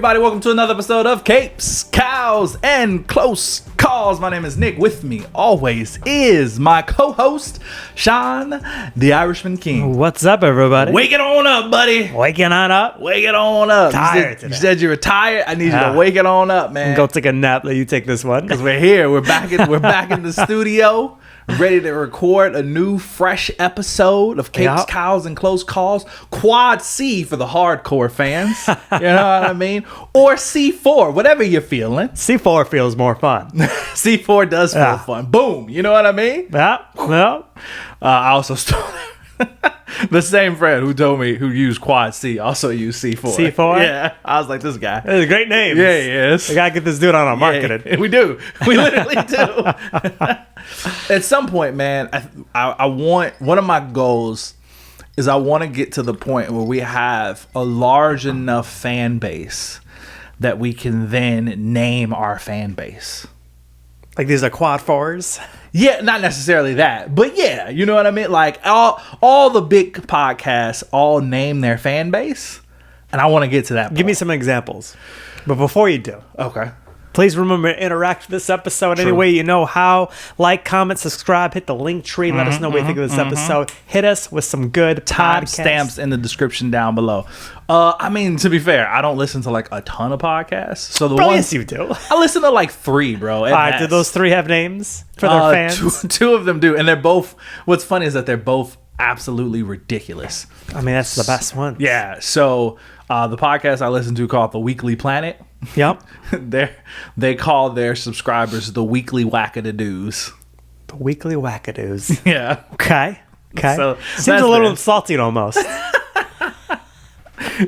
everybody, welcome to another episode of Capes, Cows, and Close Calls. My name is Nick. With me always is my co-host, Sean, the Irishman King. What's up, everybody? Wake it on up, buddy. Waking on up. Wake it on up. Tired You said you were tired. I need you to wake it on up, man. Go take a nap. Let you take this one. Because we're here. We're back in the studio. Ready to record a new, fresh episode of Capes, Cows, and Close Calls. Quad C for the hardcore fans. You know what I mean? Or C4, whatever you're feeling. C4 feels more fun. C4 does feel fun. Boom. You know what I mean? Yeah. I also stole the same friend who used Quad C also used C4. C4? Yeah. I was like, this guy. It's a great name. Yeah, he is. We got to get this dude on our marketing. Yeah, we do. We literally do. At some point, man, I want, one of my goals is I want to get to the point where we have a large enough fan base that we can then name our fan base. Like these are quad fours? Yeah, not necessarily that, but yeah, you know what I mean? Like all the big podcasts all name their fan base, and I want to get to that point. Give me some examples. But before you do, okay. Please remember to interact with this episode any way you know how. Like, comment, subscribe, hit the link tree. Let us know what you think of this episode. Hit us with some good time stamps in the description down below. I mean, to be fair, I don't listen to like a ton of podcasts. So the ones yes, you do. I listen to like 3, bro. All right, do those 3 have names for their fans? Two of them do, and they're both. What's funny is that they're both absolutely ridiculous. I mean, that's the best one. Yeah. So the podcast I listen to called The Weekly Planet. Yep. They call their subscribers the Weekly Wackadoos. The Weekly Wackadoos. Yeah. Okay. So seems a little insulting almost.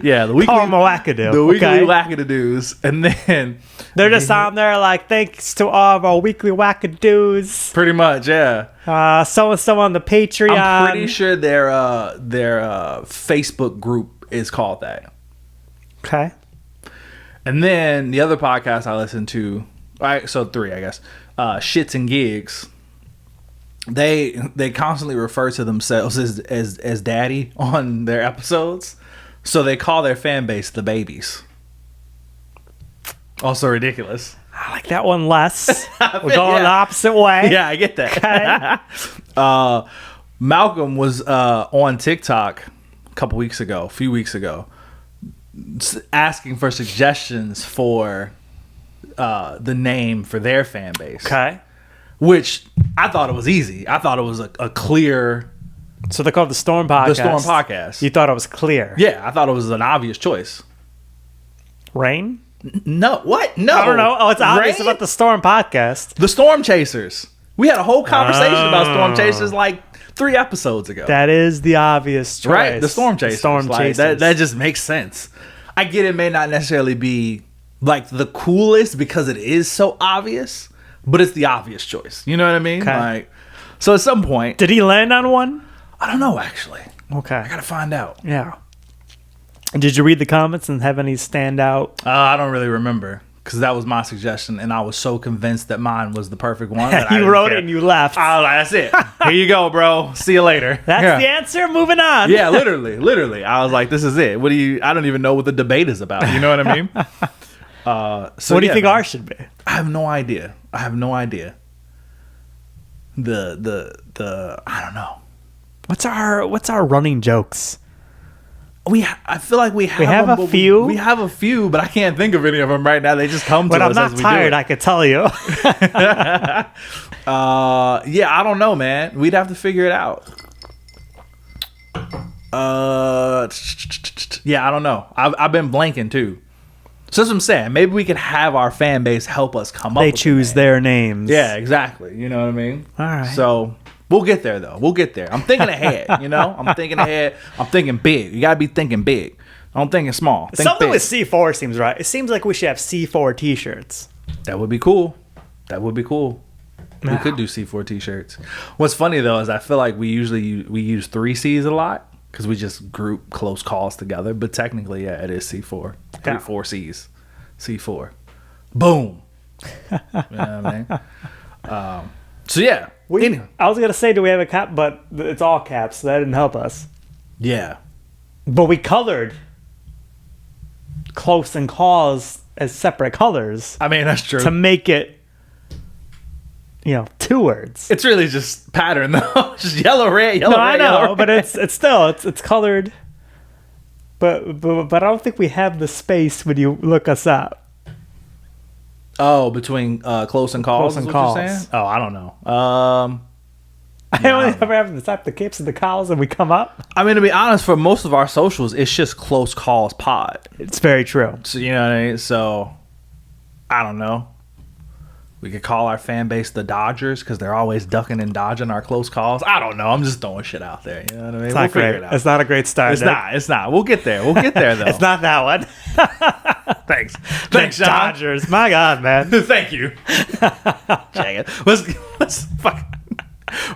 Yeah, the Weekly Wackadoo. The Weekly Wackadoos. And then they're just on there like, thanks to all of our Weekly Wackadoos. Pretty much, yeah. So and so on the Patreon. I'm pretty sure their Facebook group is called that. Okay. And then the other podcast I listen to, all right, so 3, I guess, Shits and Gigs. They constantly refer to themselves as daddy on their episodes, so they call their fan base the babies. Also ridiculous. I like that one less. We're going the opposite way. Yeah, I get that. Okay. Malcolm was on TikTok a few weeks ago, asking for suggestions for the name for their fan base. Okay. Which I thought it was easy. I thought it was a clear. So they're called the Storm Podcast. The Storm Podcast. You thought it was clear. Yeah, I thought it was an obvious choice. Rain? No. What? No. I don't know. Oh, it's obvious Rain? about the Storm Podcast. The Storm Chasers. We had a whole conversation about Storm Chasers like 3 episodes ago. That is the obvious choice. Right? The Storm Chasers. Chasers. That just makes sense. I get it may not necessarily be like the coolest because it is so obvious, but it's the obvious choice. You know what I mean? Okay. Like, so at some point, did he land on one? I don't know actually. Okay. I gotta find out. Yeah. Did you read the comments and have any stand out? I don't really remember because that was my suggestion, and I was so convinced that mine was the perfect one. That You wrote it and you left. I was like, that's it. Here you go, bro. See you later. That's the answer. Moving on. Yeah, literally. I was like, this is it. I don't even know what the debate is about. You know what I mean? So what do you think ours should be? I have no idea. The I don't know. What's our running jokes? I feel like we have a few. We have a few, but I can't think of any of them right now. They just come to us. When I'm not as we tired, do it. I could tell you. Yeah, I don't know, man. We'd have to figure it out. Yeah, I don't know. I've been blanking too. So that's what I'm saying. Maybe we could have our fan base help us come up with They choose their names. Yeah, exactly. You know what I mean? All right. So we'll get there, though. We'll get there. I'm thinking ahead, you know? I'm thinking ahead. I'm thinking big. You got to be thinking big. I'm thinking small. Think Something big. with C4 seems right. It seems like we should have C4 t-shirts. That would be cool. We could do C4 t-shirts. What's funny, though, is I feel like we use 3 C's a lot because we just group close calls together. But technically, yeah, it is C4. Yeah. 4 C's. C4. Boom. You know what I mean? So, yeah. I was going to say, do we have a cap? But it's all caps, so that didn't help us. Yeah. But we colored Close and Calls as separate colors I mean, that's true. to make it, 2 words. It's really just pattern though. Just yellow, red, yellow, No, I red, know, yellow, but red. it's still it's colored. But I don't think we have the space when you look us up. Oh, between close and calls. Close and is what calls. You're saying? Oh, I don't know. I only ever have the type the caps and the calls and we come up. I mean, to be honest, for most of our socials, it's just Close Calls Pod. It's very true. So you know what I mean. So I don't know. We could call our fan base the Dodgers because they're always ducking and dodging our close calls. I don't know. I'm just throwing shit out there. You know what I mean? It's not great. It's not a great start. It's not. It's not. We'll get there. We'll get there though. It's not that one. Thanks. Thanks, John. Dodgers. My God, man. Thank you. Dang it. Let's fuck.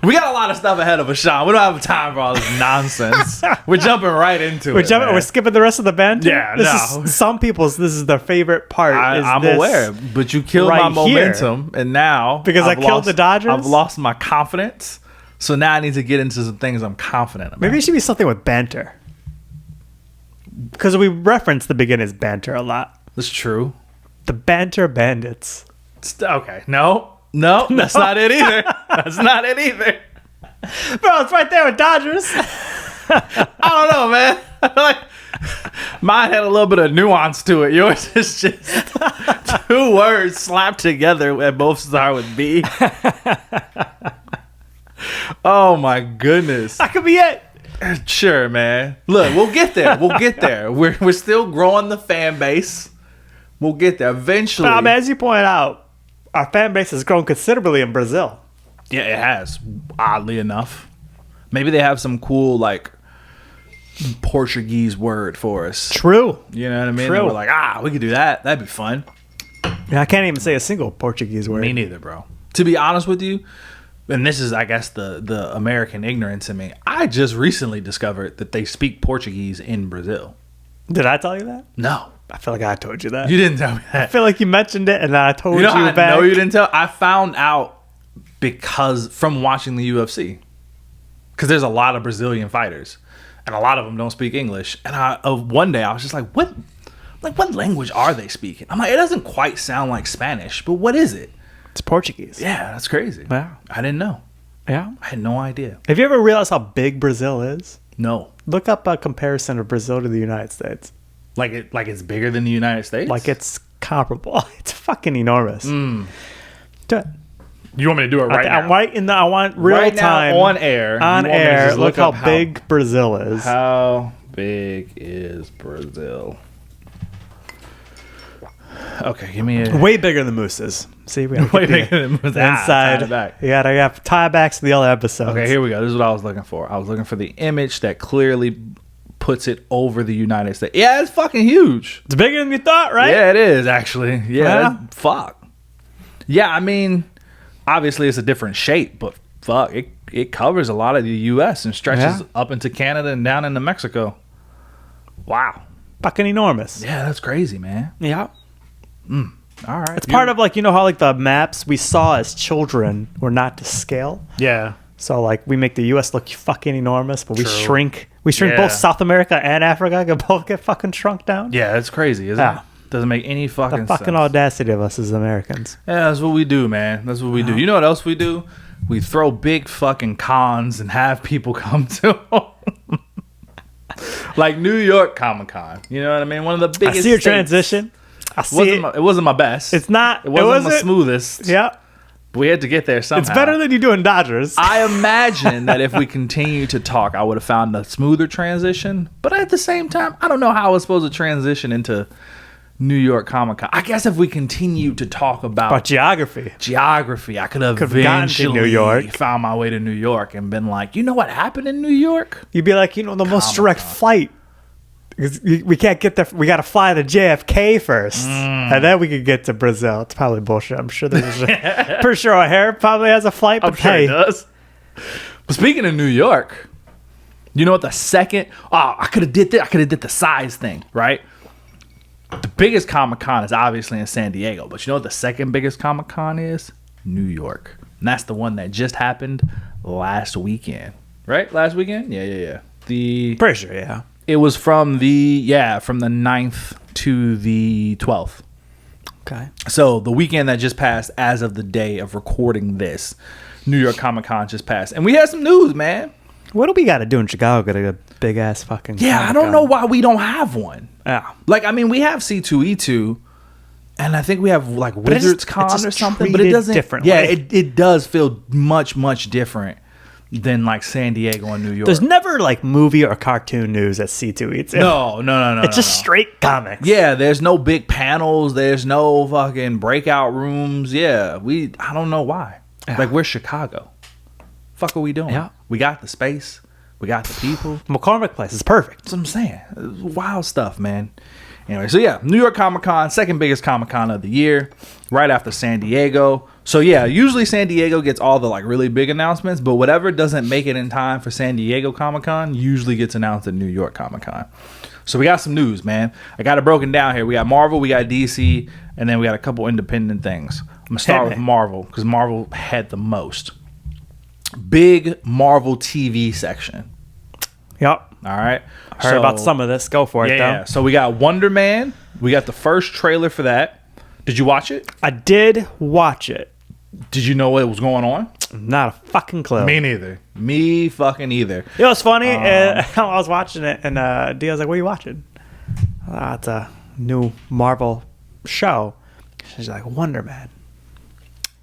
We got a lot of stuff ahead of us, Sean. We don't have time for all this nonsense. We're jumping right into it. We're skipping the rest of the band. Yeah, This is their favorite part. I'm aware, but you killed my momentum, and now because I killed the Dodgers, I've lost my confidence. So now I need to get into some things I'm confident about. Maybe it should be something with banter, because we reference the beginning as banter a lot. That's true. The Banter Bandits. Okay, no, that's not it either. That's not it either. Bro, it's right there with Dodgers. I don't know, man. I feel like mine had a little bit of nuance to it. Yours is just 2 words slapped together and both start with B. Oh my goodness. That could be it. Sure, man. Look, we'll get there. We'll get there. We're still growing the fan base. We'll get there eventually. I mean, as you pointed out, our fan base has grown considerably in Brazil. Yeah, it has. Oddly enough, maybe they have some cool like Portuguese word for us. True. You know what I mean? True. And we're like, we could do that. That'd be fun. Yeah, I can't even say a single Portuguese word. Me neither, bro. To be honest with you, and this is, I guess, the American ignorance in me. I just recently discovered that they speak Portuguese in Brazil. Did I tell you that? No. I feel like I told you that. You didn't tell me I that. feel like you mentioned it and then I told you, I back. know you didn't tell. I found out because from watching the UFC. Because there's a lot of Brazilian fighters. And a lot of them don't speak English. And one day I was just like, what language are they speaking? I'm like, it doesn't quite sound like Spanish, but what is it? It's Portuguese. Yeah, that's crazy. Yeah. I didn't know. Yeah. I had no idea. Have you ever realized how big Brazil is? No. Look up a comparison of Brazil to the United States. Like it's bigger than the United States? Like it's comparable. It's fucking enormous. Do it. You want me to do it right now? I want real right time. Now, on air. On air. Look how big Brazil is. How big is Brazil? Okay, give me a... Way bigger than Moose's. See, we got way bigger than Moose's. Inside. Back. You gotta have tie-backs to the other episodes. Okay, here we go. This is what I was looking for. I was looking for the image that clearly puts it over the United States. Yeah, it's fucking huge. It's bigger than you thought, right? Yeah, it is, actually. Yeah. Fuck. Yeah, I mean, obviously it's a different shape, but fuck, it covers a lot of the U.S. and stretches up into Canada and down into Mexico. Wow. Fucking enormous. Yeah, that's crazy, man. Yeah. All right. It's part of like, you know how like the maps we saw as children were not to scale? Yeah. So like we make the U.S. look fucking enormous, but we True. shrink. We shrink both South America and Africa. Can both get fucking shrunk down. Yeah, that's crazy, isn't it? Doesn't make any fucking The fucking sense. audacity of us as Americans. Yeah, that's what we do, man. That's what we do. You know what else we do? We throw big fucking cons and have people come to them. Like New York Comic-Con. You know what I mean? One of the biggest I see your states. transition. I see It wasn't my best. It's not. It wasn't my smoothest. Yeah. But we had to get there somehow. It's better than you doing Dodgers. I imagine that if we continued to talk, I would have found a smoother transition. But at the same time, I don't know how I was supposed to transition into New York Comic-Con. I guess if we continue to talk about geography, I could have gotten to eventually New York. found my way to New York and been like, you know what happened in New York? You'd be like, the most direct flight. We can't get there. We got to fly to JFK first, and then we could get to Brazil. It's probably bullshit. I'm sure there's pretty sure O'Hare probably has a flight, but I'm sure it does. But speaking of New York, you know what the second? I could have did that. I could have did the size thing, right? The biggest Comic-Con is obviously in San Diego, but you know what the second biggest Comic-Con is? New York. And that's the one that just happened last weekend. Right? Last weekend? Yeah. Pretty sure, yeah. It was from the 9th to the 12th. Okay. So the weekend that just passed, as of the day of recording this, New York Comic Con just passed, and we had some news, man. What do we got to do in Chicago? Get a big ass fucking. Yeah, I don't know why we don't have one. Yeah. Like, I mean, we have C2E2, and I think we have like Wizards Con or something, but it doesn't. Differently. Yeah, it does feel much different than like San Diego and New York. There's never like movie or cartoon news at C2E2. No. It's just straight comics. Yeah, there's no big panels. There's no fucking breakout rooms. Yeah, I don't know why. Yeah. Like, we're Chicago. Fuck are we doing? Yeah. We got the space. We got the people. McCormick Place is perfect. That's what I'm saying. Wild stuff, man. Anyway, so yeah, New York Comic Con, second biggest Comic Con of the year, right after San Diego. So yeah, usually San Diego gets all the like really big announcements, but whatever doesn't make it in time for San Diego Comic Con usually gets announced at New York Comic Con. So we got some news, man. I got it broken down here. We got Marvel, we got DC, and then we got a couple independent things. I'm gonna start with Marvel because Marvel had the most. Big Marvel TV section. Yep. All right. Heard about some of this. Go for it, Yeah. though. So we got Wonder Man. We got the first trailer for that. Did you watch it? I did watch it. Did you know what was going on? Not a fucking clue. Me neither. Me fucking either. It was funny. I was watching it, and Dia's like, "What are you watching?" It's a new Marvel show. She's like, "Wonder Man."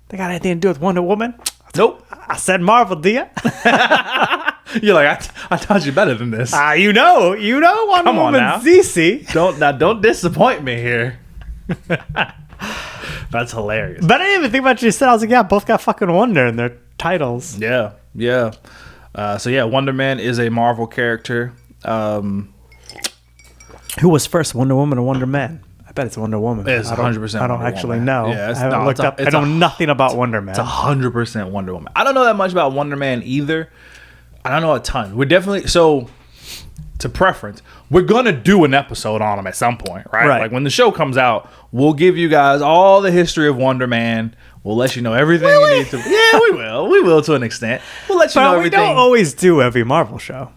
They got anything to do with Wonder Woman? Nope. I said Marvel, Dia. You're like, I taught you better than this. You know, Wonder Come on Woman now. ZC. Don't disappoint me here. That's hilarious. But I didn't even think about what you said. I was like, yeah, both got fucking Wonder in their titles. Yeah. So yeah, Wonder Man is a Marvel character. Who was first, Wonder Woman or Wonder Man? I bet it's Wonder Woman. It's 100% I don't Wonder actually Woman. know. Yeah, I haven't looked up. I know nothing about Wonder Man. It's 100% Wonder Woman. I don't know that much about Wonder Man either. I don't know a ton. We're definitely to preference. We're gonna do an episode on him at some point, right? Like when the show comes out, we'll give you guys all the history of Wonder Man. We'll let you know everything you need to. Yeah, we will. We will to an extent. We'll let you know everything. We don't always do every Marvel show.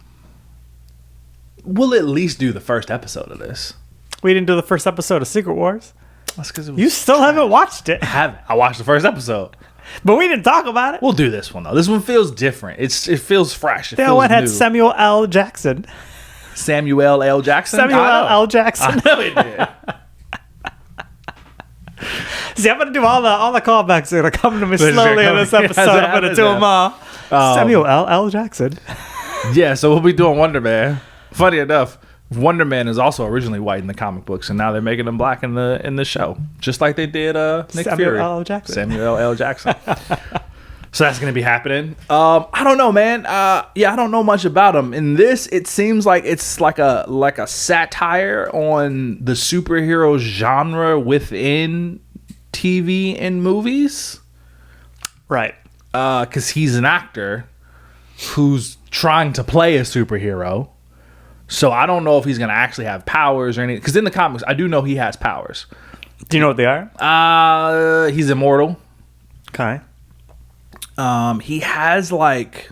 We'll at least do the first episode of this. We didn't do the first episode of Secret Wars. That's because you still haven't watched it. I haven't. I watched the first episode. But we didn't talk about it. We'll do this one though. This one feels different. It feels fresh. That one had Samuel L. Jackson. Samuel L. Jackson. Samuel L. Jackson. I know he did. See, I'm gonna do all the callbacks that are coming to me slowly in this episode. I'm gonna do them all. Samuel L. Jackson. Yeah, so we'll be doing Wonder Man. Funny enough, Wonder Man is also originally white in the comic books, and now they're making him black in the show, just like they did Nick Fury. Samuel L. Jackson. So that's going to be happening. I don't know, man. Yeah, I don't know much about him. In this, it seems like it's like a satire on the superhero genre within TV and movies. Right. Because he's an actor who's trying to play a superhero. So I don't know if he's going to actually have powers or anything. Because in the comics, I do know he has powers. Do you know what they are? He's immortal. Okay. He has like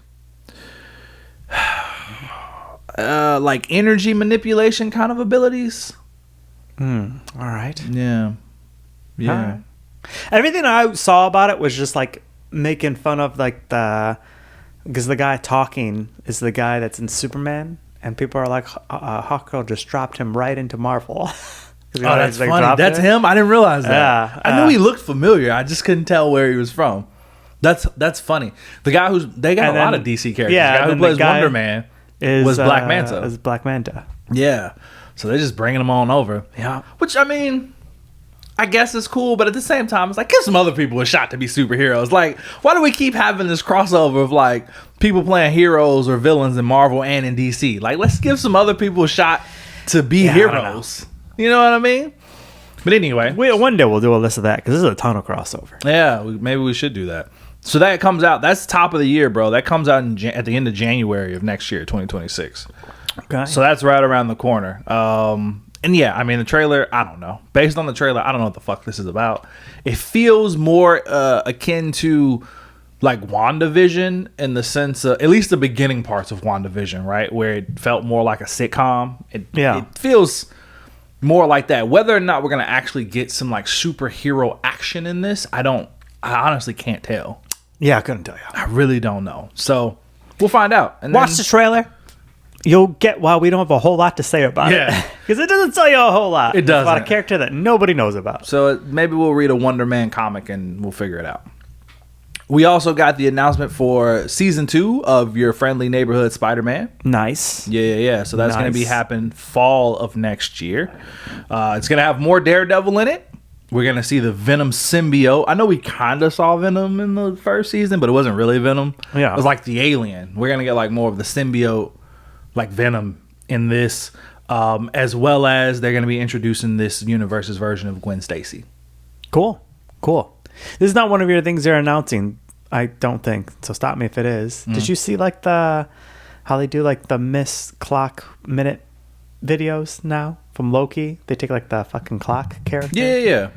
energy manipulation kind of abilities. All right. Yeah. Yeah. All right. Everything I saw about it was just like making fun of like because the guy talking is the guy that's in Superman, and people are like, Hawkgirl just dropped him right into Marvel. Oh, that's funny. That's him? I didn't realize that. Yeah, I knew he looked familiar. I just couldn't tell where he was from. That's funny. The guy they got a lot of DC characters. Yeah, the guy who plays Wonder Man was Black Manta. Is Black Manta. Yeah. So they're just bringing him on over. Yeah. Which, I mean, I guess is cool, but at the same time, it's like, give some other people a shot to be superheroes. Like, why do we keep having this crossover of, like, people playing heroes or villains in Marvel and in DC? Like, let's give some other people a shot to be heroes. You know what I mean? But anyway. One day we'll do a list of that, because this is a ton of crossover. Yeah, maybe we should do that. So that comes out. That's top of the year, bro. That comes out at the end of January of next year, 2026. Okay. So that's right around the corner. And yeah, I mean, the trailer, I don't know. Based on the trailer, I don't know what the fuck this is about. It feels more akin to like WandaVision in the sense of, at least the beginning parts of WandaVision, right? Where it felt more like a sitcom. It feels More like that. Whether or not we're gonna actually get some like superhero action in this, I honestly can't tell. Yeah, I couldn't tell you. I really don't know. So we'll find out. And Watch the trailer. You'll get why we don't have a whole lot to say about it. Because it doesn't tell you a whole lot. It doesn't. It's about a character that nobody knows about. So maybe we'll read a Wonder Man comic and we'll figure it out. We also got the announcement for season 2 of Your Friendly Neighborhood Spider-Man. Nice. Yeah. So that's going to be happen fall of next year. It's going to have more Daredevil in it. We're going to see the Venom symbiote. I know we kind of saw Venom in the first season, but it wasn't really Venom. Yeah. It was like the alien. We're going to get like more of the symbiote, like Venom in this, as well as they're going to be introducing this universe's version of Gwen Stacy. Cool. This is not one of your things they're announcing, I don't think. So stop me if it is. Did you see like how they do like the Miss Clock Minute videos now from Loki? They take like the fucking clock character. Yeah.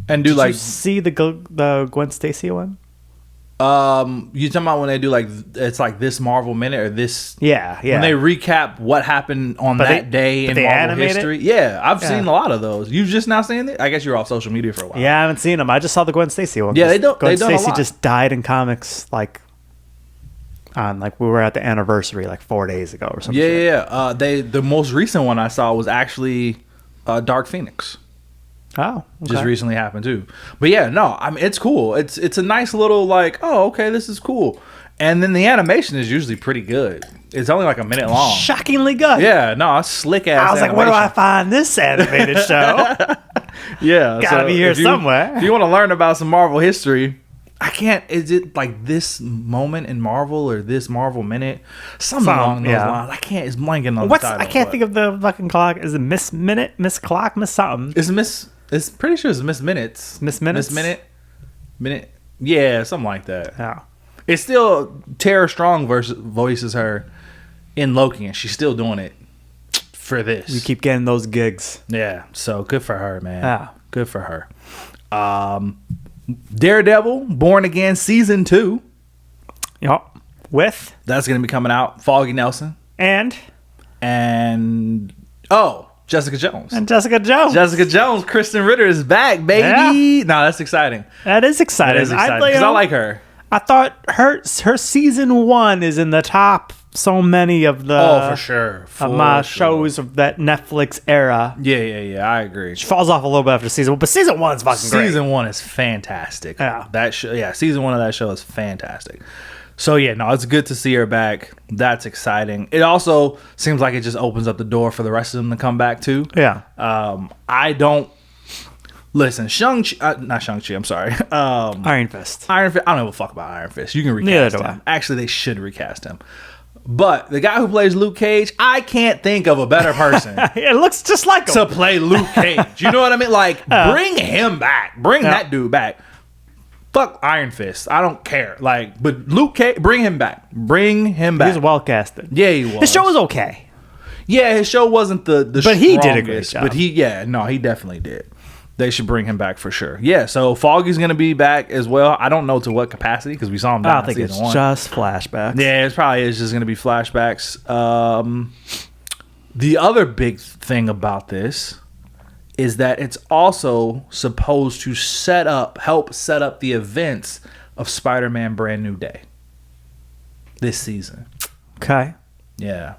And do Did like you see the Gwen Stacy one? you talking about when they do like it's like this Marvel minute or this? Yeah. When they recap what happened on that day in Marvel history. Yeah, I've seen a lot of those. You just now seeing it? I guess you're off social media for a while. Yeah, I haven't seen them. I just saw the Gwen Stacy one. Yeah, they don't. Gwen They done a Stacy lot. just died in comics like we were at the anniversary like 4 days ago or something. Yeah. The most recent one I saw was actually Dark Phoenix. Oh, okay. Just recently happened too. But yeah, no, I mean it's cool. It's a nice little like, oh, okay, this is cool. And then the animation is usually pretty good. It's only like a minute long. Shockingly good. Yeah, no, it's slick ass. I was like, where do I find this animated show? Yeah, Gotta be here somewhere. If you want to learn about some Marvel history, I can't. Is it like this moment in Marvel or this Marvel minute? Something along those lines. I can't. It's blanking on the title. I can't think of the fucking clock. Is it Miss Minute, Miss Clock, Miss something? It's pretty sure it's Miss Minutes. Miss Minutes? Minute. Yeah, something like that. Yeah. It's still Tara Strong voices her in Loki, and she's still doing it for this. You keep getting those gigs. Yeah, so good for her, man. Yeah. Good for her. Daredevil, Born Again Season 2. Yup. With? That's going to be coming out. Foggy Nelson. And Jessica Jones. Jessica Jones. Kristen Ritter is back, baby. Yeah. No, that's exciting. That is exciting. Because I like her. I thought her season 1 is in the top so many of the for sure. of my shows of that Netflix era. Yeah. I agree. She falls off a little bit after season 1, but season 1 is fucking great. Season 1 is fantastic. Yeah. Season 1 of that show is fantastic. So yeah, no, it's good to see her back. That's exciting. It also seems like it just opens up the door for the rest of them to come back too. Yeah. I don't listen. Not Shang-Chi. I'm sorry. Iron Fist. I don't give a fuck about Iron Fist. You can recast Neither do him. Actually, they should recast him. But the guy who plays Luke Cage, I can't think of a better person It looks just like him. to play Luke Cage. You know what I mean? Like, bring him back. Bring that dude back. Fuck Iron Fist. I don't care. Like, but Luke Cage, bring him back. Bring him back. He's well casted. Yeah, he was. His show was okay. Yeah, his show wasn't the But he did a great job. But he definitely did. They should bring him back for sure. Yeah, so Foggy's going to be back as well. I don't know to what capacity because we saw him down in season 1. Just flashbacks. Yeah, it probably is just going to be flashbacks. The other big thing about this is that it's also supposed to help set up the events of Spider-Man Brand New Day this season. Okay. Yeah.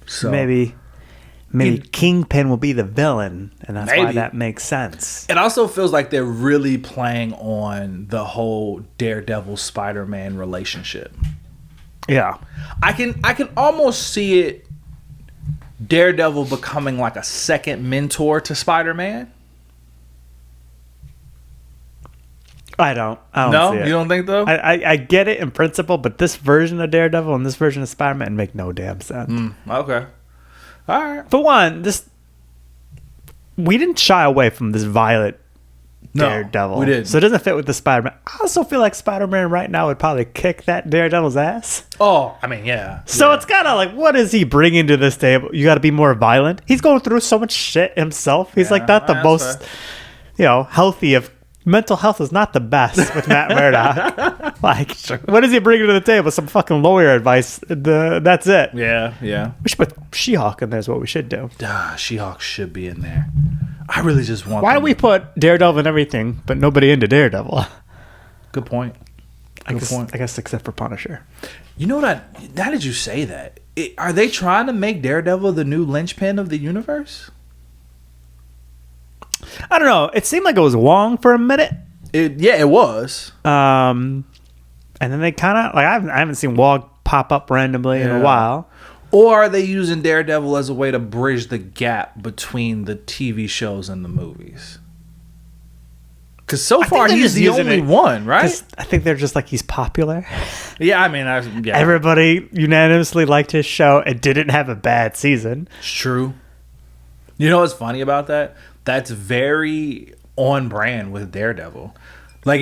So Maybe Kingpin will be the villain, and that's why that makes sense. it also feels like they're really playing on the whole Daredevil Spider-Man relationship. Yeah. I can almost see it, Daredevil becoming like a second mentor to Spider-Man. I don't No, see it. you don't think though? I get it in principle, but this version of Daredevil and this version of Spider-Man make no damn sense. Okay. All right. For one, we didn't shy away from this Violet Daredevil. We didn't. So it doesn't fit with the Spider-Man. I also feel like Spider-Man right now would probably kick that Daredevil's ass. Oh, I mean, yeah. So it's kind of like, what is he bringing to this table? You got to be more violent. He's going through so much shit himself. He's like not the most, healthy of. Mental health is not the best with Matt Murdock. Like, what is he bringing to the table? Some fucking lawyer advice. That's it. Yeah. We should put She-Hulk in there is what we should do. She-Hulk should be in there. I really just want. Why do we put Daredevil in everything, but nobody into Daredevil? Good point. I guess except for Punisher. You know what? How did you say that? Are they trying to make Daredevil the new linchpin of the universe? I don't know. It seemed like it was Wong for a minute. It was. And then they kind of like I haven't seen Wong pop up randomly in a while. Or are they using Daredevil as a way to bridge the gap between the TV shows and the movies? Because so far he's the only one, right? I think they're just like he's popular. Yeah, I mean, everybody unanimously liked his show. It didn't have a bad season. It's true. You know what's funny about that? That's very on brand with Daredevil. Like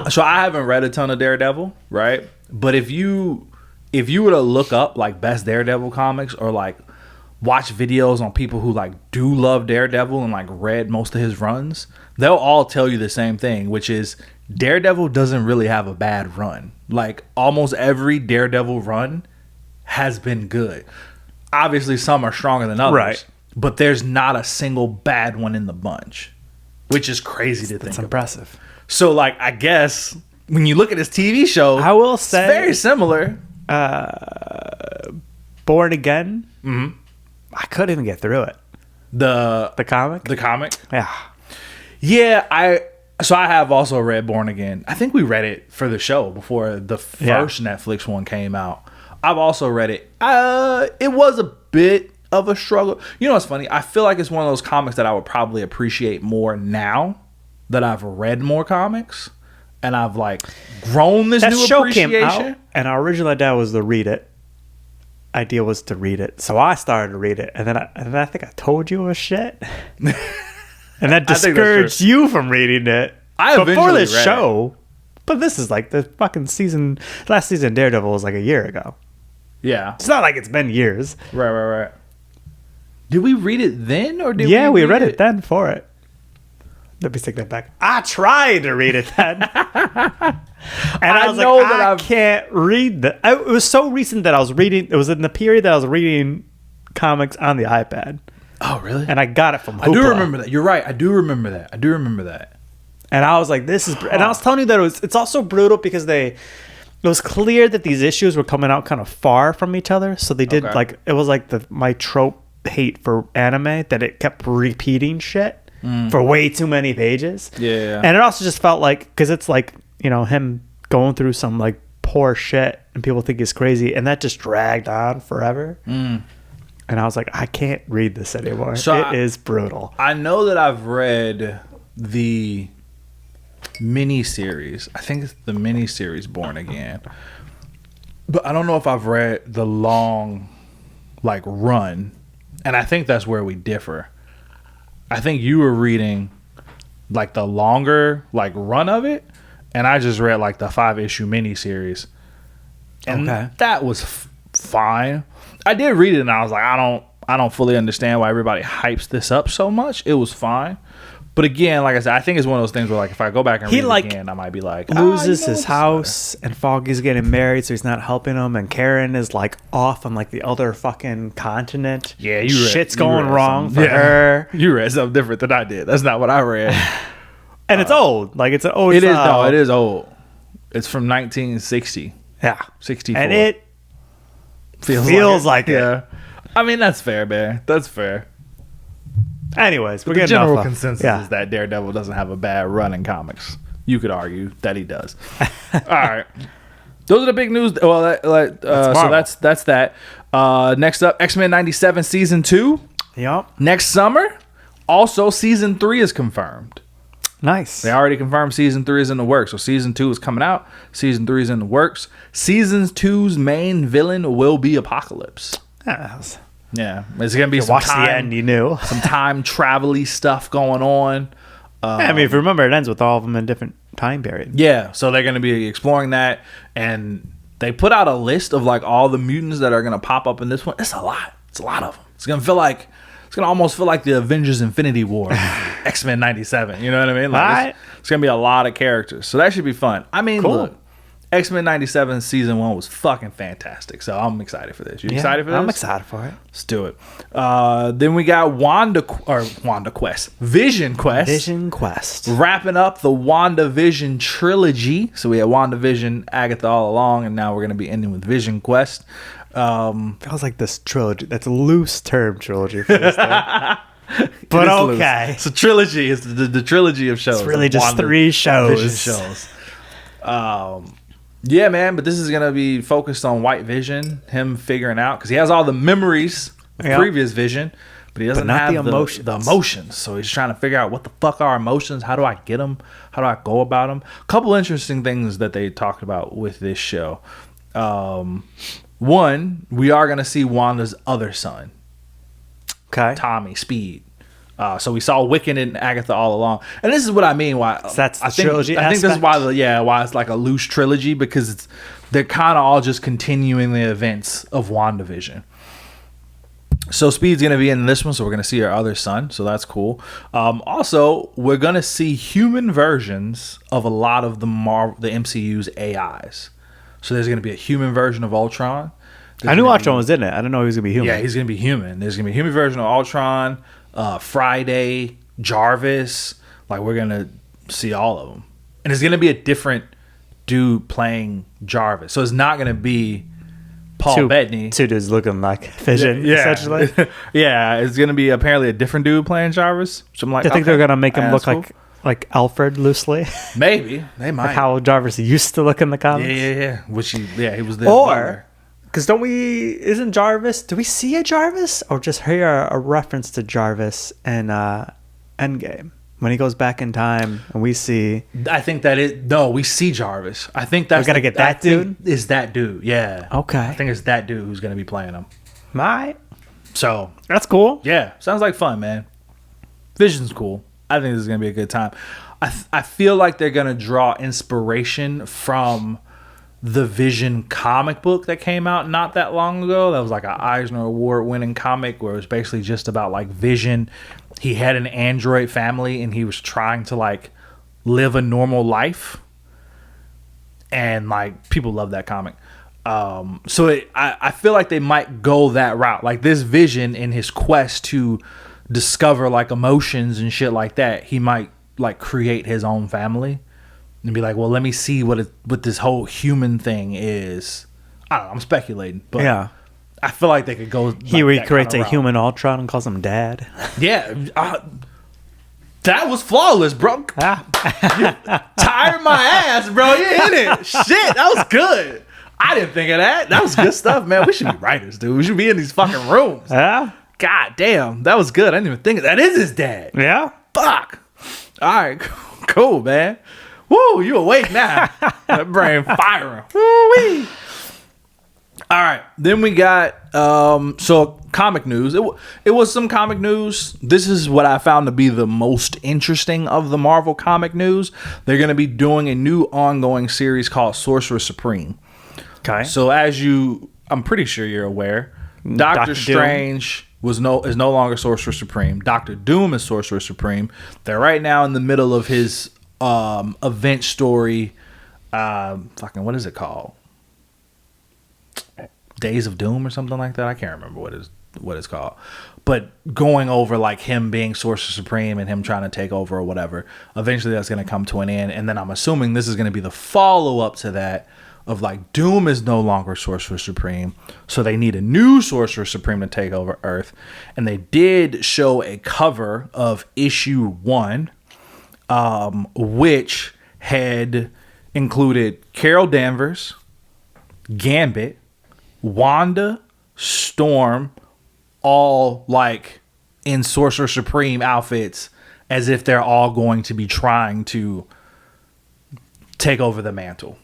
so I haven't read a ton of Daredevil, right? But if you were to look up like best Daredevil comics or like watch videos on people who like do love Daredevil and like read most of his runs, they'll all tell you the same thing, which is Daredevil doesn't really have a bad run. Like almost every Daredevil run has been good. Obviously some are stronger than others, right? But there's not a single bad one in the bunch, which is crazy to think. It's impressive. So like I guess when you look at his TV show, I will say it's very similar. Born Again. Mm-hmm. I couldn't even get through it. The comic? The comic? Yeah. Yeah, I have also read Born Again. I think we read it for the show before the first Netflix one came out. I've also read it. It was a bit of a struggle. You know what's funny? I feel like it's one of those comics that I would probably appreciate more now that I've read more comics and I've like grown this new show appreciation. Came out, and our original idea was to read it. So I started to read it, and then I think I told you it was shit, and that discouraged you from reading it. Before this show, but this is like the fucking season. Last season, Daredevil was like a year ago. Yeah, it's not like it's been years. Right. Did we read it then, or did we read it then for it? Let me take that back. I tried to read it then. And I was I can't read that. It was so recent that I was reading. It was in the period that I was reading comics on the iPad. Oh, really? And I got it from Hoopla. I do remember that. You're right. I do remember that. And I was like, this is... And I was telling you that it's also brutal because it was clear that these issues were coming out kind of far from each other. So they did like... It was like my trope hate for anime, that it kept repeating shit for way too many pages. Yeah. And it also just felt like... Because it's like... him going through some like poor shit and people think he's crazy, and that just dragged on forever. And I was like, I can't read this anymore. So it is brutal. I know that I've read the miniseries. I think it's the miniseries Born Again, but I don't know if I've read the long like run, and I think that's where we differ. I think you were reading like the longer like run of it, and I just read like the 5-issue miniseries, and that was fine. I did read it, and I was like, I don't fully understand why everybody hypes this up so much. It was fine, but again, like I said, I think it's one of those things where like if I go back and read it again, I might be like, loses his house, and Foggy's getting married, so he's not helping him, and Karen is like off on like the other fucking continent. Yeah, shit's going wrong for her. You read something different than I did. That's not what I read. And it's old. Like, it's an old It is, no, it is old. It's from 1960. Yeah. 64. And it feels like it. Yeah. I mean, that's fair, man. That's fair. Anyways, we're getting the general consensus is that Daredevil doesn't have a bad run in comics. You could argue that he does. All right. Those are the big news. Well, so that's that. Next up, X-Men 97 Season 2. Yep. Next summer. Also, Season 3 is confirmed. Nice. They already confirmed Season 3 is in the works. So Season 2 is coming out. Season 3 is in the works. Season 2's main villain will be Apocalypse. Yeah. It's going to be some watch the end, you knew. Some time travel-y stuff going on. I mean, if you remember, it ends with all of them in different time periods. Yeah. So they're going to be exploring that. And they put out a list of like all the mutants that are going to pop up in this one. It's a lot. It's a lot of them. It's going to feel like... It's going to almost feel like the Avengers Infinity War, X-Men 97. You know what I mean? Like it's going to be a lot of characters. So that should be fun. I mean, look, X-Men 97 season 1 was fucking fantastic. So I'm excited for this. You excited for this? I'm excited for it. Let's do it. Then we got Vision Quest. Vision Quest. Wrapping up the WandaVision trilogy. So we had WandaVision, Agatha all along, and now we're going to be ending with Vision Quest. Feels like this trilogy. That's a loose term trilogy for this thing. But okay. It's a trilogy. It's the trilogy of shows. It's really just 3 shows. Vision shows. Yeah, man, but this is going to be focused on White Vision, him figuring out, because he has all the memories of previous Vision, but he doesn't have the emotions. So he's trying to figure out what the fuck are emotions? How do I get them? How do I go about them? A couple interesting things that they talked about with this show. One, we are going to see Wanda's other son. Okay. Tommy, Speed. So we saw Wiccan and Agatha all along, and this is what I mean. Why that's the trilogy. I think this is why why it's like a loose trilogy, because they're kind of all just continuing the events of WandaVision. So Speed's gonna be in this one, so we're gonna see her other son, so that's cool. Also, we're gonna see human versions of a lot of the MCU's AIs. So there's gonna be a human version of Ultron. I knew Ultron was in it. I didn't know he was gonna be human. Yeah, he's gonna be human. There's gonna be a human version of Ultron. Friday, Jarvis, like we're gonna see all of them, and it's gonna be a different dude playing Jarvis, so it's not gonna be Paul Bettany. 2 dudes looking like Vision, essentially. Yeah, it's gonna be apparently a different dude playing Jarvis. So I'm like, I think they're gonna make him look like Alfred loosely. Maybe they might. Like how Jarvis used to look in the comics. Yeah. He was the butler. Because isn't Jarvis, do we see a Jarvis or just hear a reference to Jarvis in Endgame? When he goes back in time and we see... we see Jarvis. I think that's... We gotta get that dude? Is that dude, yeah. Okay. I think it's that dude who's going to be playing him. All right. So... That's cool. Yeah. Sounds like fun, man. Vision's cool. I think this is going to be a good time. I feel like they're going to draw inspiration from... the Vision comic book that came out not that long ago. That was like an Eisner Award winning comic where it was basically just about like Vision. He had an android family and he was trying to like live a normal life. And like people love that comic. I feel like they might go that route. Like this Vision in his quest to discover like emotions and shit like that, he might like create his own family. And be like, well, let me see what this whole human thing is. I don't know. I'm speculating, but yeah, I feel like they could go. He recreates a human Ultron and calls him Dad. Yeah, that was flawless, bro. You tired my ass, bro. You hit it. Shit, that was good. I didn't think of that. That was good stuff, man. We should be writers, dude. We should be in these fucking rooms. Yeah. God damn, that was good. I didn't even think of that. Is his dad? Yeah. Fuck. All right, cool, man. Woo, you awake now. That brain firing. Woo-wee. All right. Then we got comic news. It was some comic news. This is what I found to be the most interesting of the Marvel comic news. They're going to be doing a new ongoing series called Sorcerer Supreme. Okay. So I'm pretty sure you're aware, Doctor Strange is no longer Sorcerer Supreme. Doctor Doom is Sorcerer Supreme. They're right now in the middle of his event story. What is it called? Days of Doom or something like that. I can't remember what it's called. But going over like him being Sorcerer Supreme and him trying to take over or whatever. Eventually that's going to come to an end. And then I'm assuming this is going to be the follow-up to that of like Doom is no longer Sorcerer Supreme. So they need a new Sorcerer Supreme to take over Earth. And they did show a cover of issue 1. Which had included Carol Danvers, Gambit, Wanda, Storm, all like in Sorcerer Supreme outfits, as if they're all going to be trying to take over the mantle.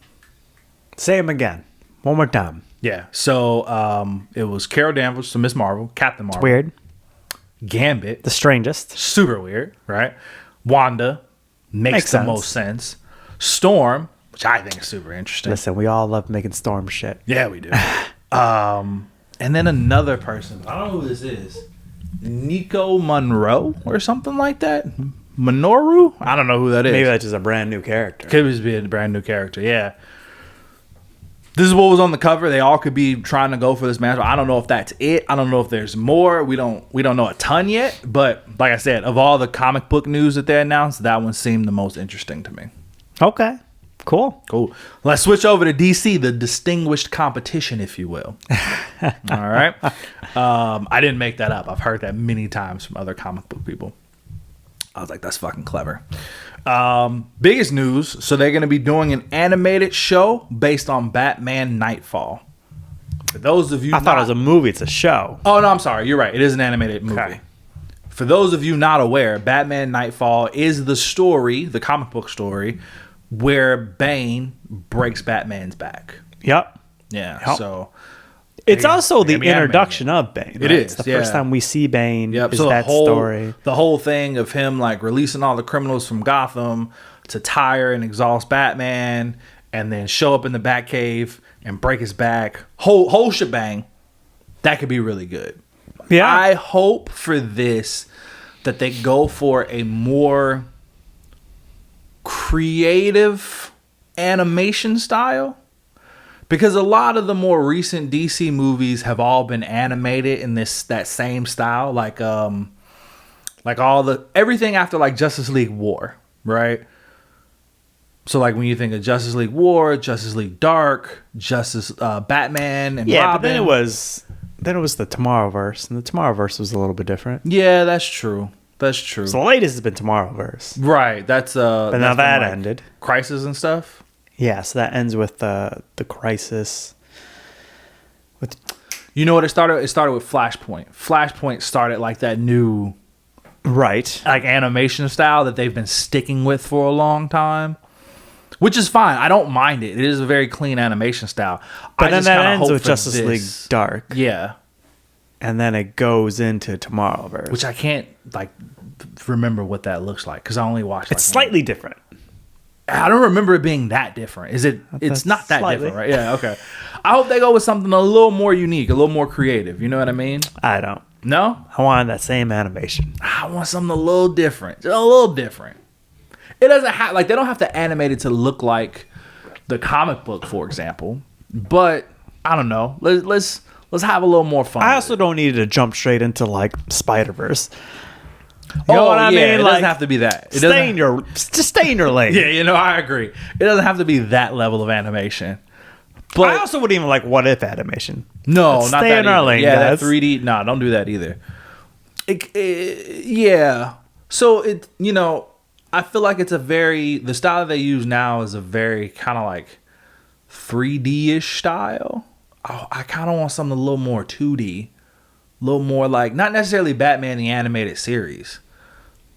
Say them again. One more time. Yeah. So it was Carol Danvers, so Miss Marvel, Captain Marvel. It's weird. Gambit. The strangest. Super weird, right? Wanda. Makes the most sense. Storm, which I think is super interesting. Listen, we all love making Storm shit. Yeah, we do. And then another person. I don't know who this is. Nico Monroe or something like that. Minoru? I don't know who that is. Maybe that's just a brand new character. Could just be a brand new character, yeah. This is what was on the cover. They all could be trying to go for this match. I don't know if that's it. I don't know if there's more. We don't know a ton yet. But like I said, of all the comic book news that they announced, that one seemed the most interesting to me. Okay. Cool. Let's switch over to DC, the distinguished competition, if you will. All right. I didn't make that up. I've heard that many times from other comic book people. I was like, that's fucking clever. Biggest news. So they're going to be doing an animated show based on Batman Nightfall. For those of you, I thought it was a movie. It's a show. Oh no, I'm sorry. You're right. It is an animated movie. Okay. For those of you not aware, Batman Nightfall is the story, the comic book story, where Bane breaks Batman's back. Yep. Yeah. Yep. So it's also the introduction of Bane. Right? It is. It's the first time we see Bane. Yep. Is so that story. The whole thing of him like releasing all the criminals from Gotham to tire and exhaust Batman, and then show up in the Batcave and break his back. Whole shebang. That could be really good. Yeah. I hope for this that they go for a more creative animation style, because a lot of the more recent DC movies have all been animated in that same style, like everything after like Justice League War, right? So like when you think of Justice League War, Justice League Dark, Batman and Robin. But then it was the Tomorrowverse, and the Tomorrowverse was a little bit different. Yeah, that's true. So the latest has been Tomorrowverse. Right. But now that ended. Crisis and stuff. Yeah, so that ends with the Crisis. You know what it started? It started with Flashpoint. Flashpoint started like that new, right, like animation style that they've been sticking with for a long time, which is fine. I don't mind it. It is a very clean animation style. But then that ends with Justice League Dark. Yeah. And then it goes into Tomorrowverse, which I can't like remember what that looks like because I only watched. It's slightly different. I don't remember it being that different. Is it? It's not that different, right? Yeah. Okay. I hope they go with something a little more unique, a little more creative. You know what I mean? I don't. No. I want that same animation. I want something a little different. Just a little different. It doesn't have they don't have to animate it to look like the comic book, for example. But I don't know. Let's have a little more fun. I also don't need to jump straight into like Spider-Verse. You know what I mean? It like, doesn't have to be that. Just stay in your lane. Yeah, I agree. It doesn't have to be that level of animation. But I also wouldn't even like what if animation. No, Let's not stay that in our lane. Yeah, guys. that 3D. No, don't do that either. Yeah. So I feel like the style they use now is a very kind of like 3D-ish style. I kind of want something a little more 2D. A little more like, not necessarily Batman the Animated Series,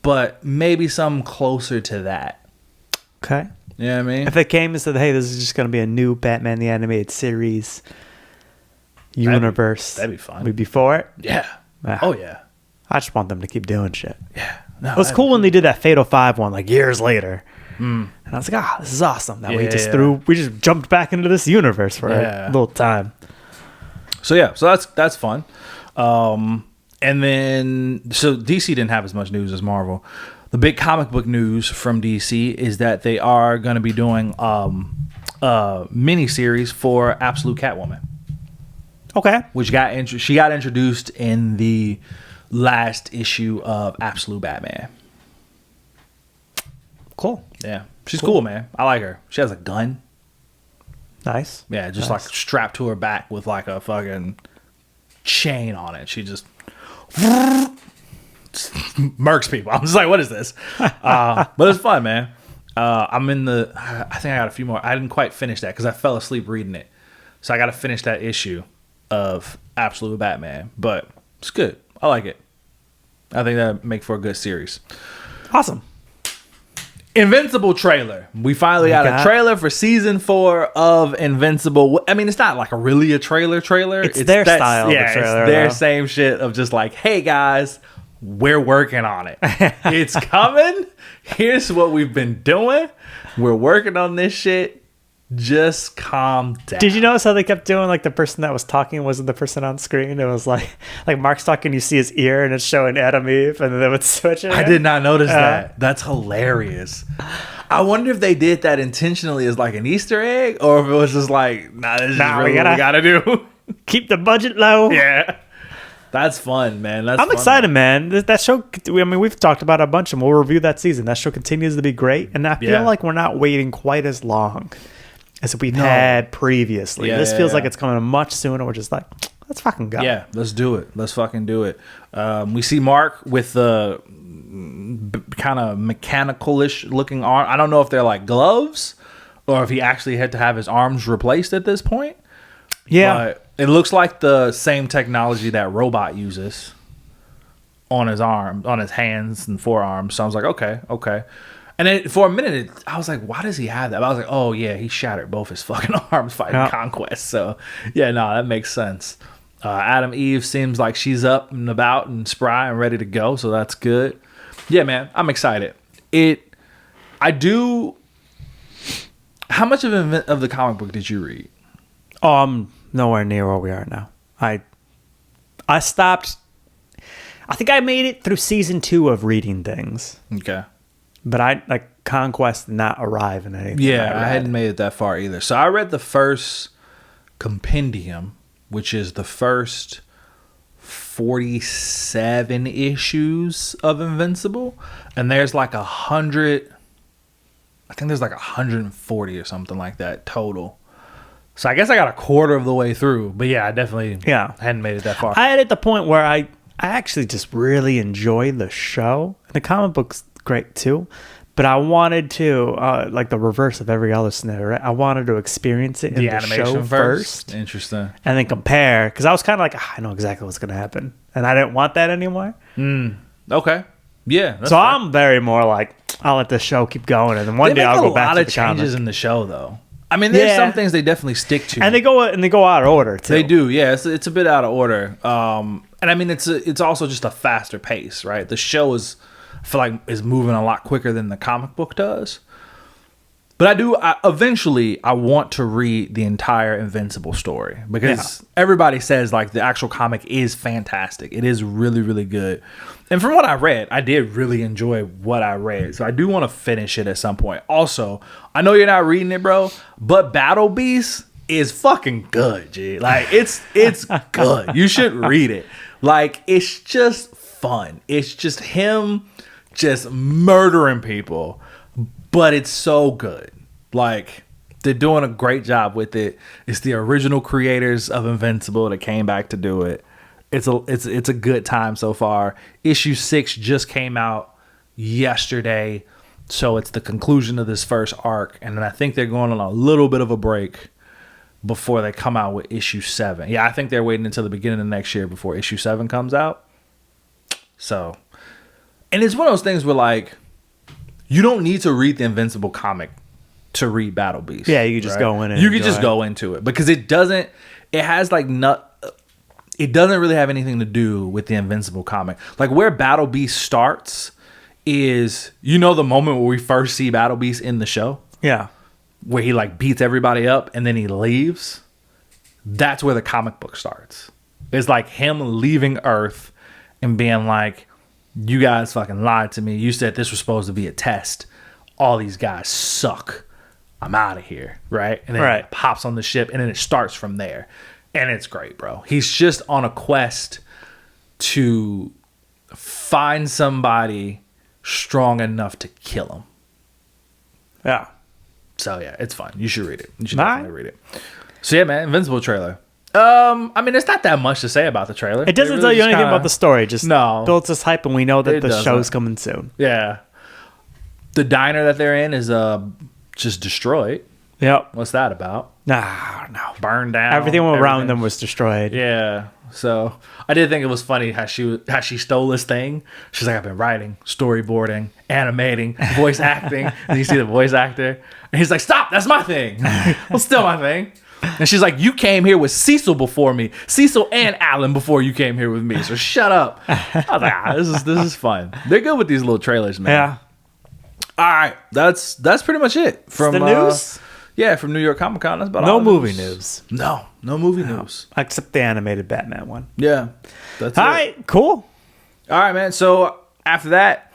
but maybe something closer to that. Okay. You know what I mean? If they came and said, hey, this is just going to be a new Batman the Animated Series universe. That'd be fun. We'd be for it. Yeah. Oh, yeah. I just want them to keep doing shit. Yeah. No, it was cool when they did that Fatal 5 one like years later. And I was like, this is awesome. That we just jumped back into this universe for a little time. So that's fun. And then DC didn't have as much news as Marvel. The big comic book news from DC is that they are going to be doing a mini series for Absolute Catwoman. Okay. Which she got introduced in the last issue of Absolute Batman. Cool. Yeah. She's cool, man. I like her. She has a gun. Nice. Yeah, just like strapped to her back with like a fucking chain on it. She just murks people. I'm just like, what is this? But it's fun, man. I think I got a few more. I didn't quite finish that because I fell asleep reading it. So I got to finish that issue of Absolute Batman. But it's good. I like it. I think that'd make for a good series. Awesome. Invincible trailer. We finally got a trailer for season 4 of Invincible. I mean, it's not like really a trailer. It's their style of a trailer. It's their same shit of just like, hey guys, we're working on it. It's coming. Here's what we've been doing. We're working on this shit. Just calm down. Did you notice how they kept doing like the person that was talking wasn't the person on screen? It was like Mark's talking, you see his ear and it's showing Adam Eve, and then they would switch it. I did not notice that. That's hilarious. I wonder if they did that intentionally as like an Easter egg, or if it was just like, nah, this is really what we gotta do. Keep the budget low. Yeah. That's fun, man. I'm excited, man. That show, I mean, we've talked about it a bunch, and we'll review that season. That show continues to be great, and I feel like we're not waiting quite as long as we've had previously. This feels like it's coming much sooner. We're just like, let's fucking go. Yeah, let's do it. Let's fucking do it. We see Mark with the kind of mechanical-ish looking arm. I don't know if they're like gloves or if he actually had to have his arms replaced at this point. Yeah. But it looks like the same technology that Robot uses on his arm, on his hands and forearms. So I was like, okay. And then for a minute, I was like, why does he have that? But I was like, oh, yeah, he shattered both his fucking arms fighting Conquest. So, yeah, no, that makes sense. Adam Eve seems like she's up and about and spry and ready to go. So that's good. Yeah, man, I'm excited. How much of the comic book did you read? Oh, I'm nowhere near where we are now. I stopped. I think I made it through season 2 of reading things. Okay. But Conquest did not arrive in anything. Yeah, I hadn't made it that far either. So I read the first compendium, which is the first 47 issues of Invincible, and there's like 100. I think there's like 140 or something like that total. So I guess I got a quarter of the way through, but yeah, I definitely hadn't made it that far. I had at the point where I actually just really enjoy the show. The comic book's great too, but I wanted to like the reverse of every other scenario. Right? I wanted to experience it in the show first. Interesting. And then compare, because I was kind of like, I know exactly what's going to happen, and I didn't want that anymore. Okay. Yeah. So fair. I'm very more like, I'll let the show keep going, and then one day I'll go back to the comic. They make a lot of changes in the show, though. I mean, there's some things they definitely stick to, and they go out of order too. They do, yeah. It's a bit out of order, and I mean, it's also just a faster pace, right? The show I feel like is moving a lot quicker than the comic book does. But eventually I want to read the entire Invincible story, because everybody says like the actual comic is fantastic. It is really, really good. And from what I read, I did really enjoy what I read. So I do want to finish it at some point. Also, I know you're not reading it, bro, but Battle Beast is fucking good, G. Like it's good. You should read it. Like it's just fun. It's just him just murdering people. But it's so good. Like, they're doing a great job with it. It's the original creators of Invincible that came back to do it. It's a good time so far. Issue 6 just came out yesterday, so it's the conclusion of this first arc. And then I think they're going on a little bit of a break before they come out with issue 7. Yeah, I think they're waiting until the beginning of next year before issue 7 comes out. So, and it's one of those things where like, you don't need to read the Invincible comic to read Battle Beast. Yeah, you can just go in and you can just go into it, because it doesn't really have anything to do with the Invincible comic. Like where Battle Beast starts is, the moment where we first see Battle Beast in the show? Yeah. Where he like beats everybody up and then he leaves. That's where the comic book starts. It's like him leaving Earth and being like, you guys fucking lied to me. You said this was supposed to be a test. All these guys suck. I'm out of here, right? And then it pops on the ship, and then it starts from there. And it's great, bro. He's just on a quest to find somebody strong enough to kill him. Yeah. So, yeah, it's fun. You should read it. You should definitely read it. So, yeah, man, Invincible trailer. I mean, it's not that much to say about the trailer. It doesn't tell you anything about the story. Just builds this hype, and we know that the show's coming soon. Yeah. The diner that they're in is just destroyed. Yep. What's that about? No. Burned down. Everything around them was destroyed. Yeah. So I did think it was funny how she stole this thing. She's like, I've been writing, storyboarding, animating, voice acting. And you see the voice actor, and he's like, stop, that's my thing. Well, still my thing. And she's like, you came here with Cecil before me. Cecil and Alan before you came here with me. So shut up. I was like, this is fun. They're good with these little trailers, man. Yeah. All right. That's pretty much it. From the news? Yeah, from New York Comic Con. That's about all. No movie news. No movie news. Except the animated Batman one. Yeah. That's all right, cool. All right, man. So after that,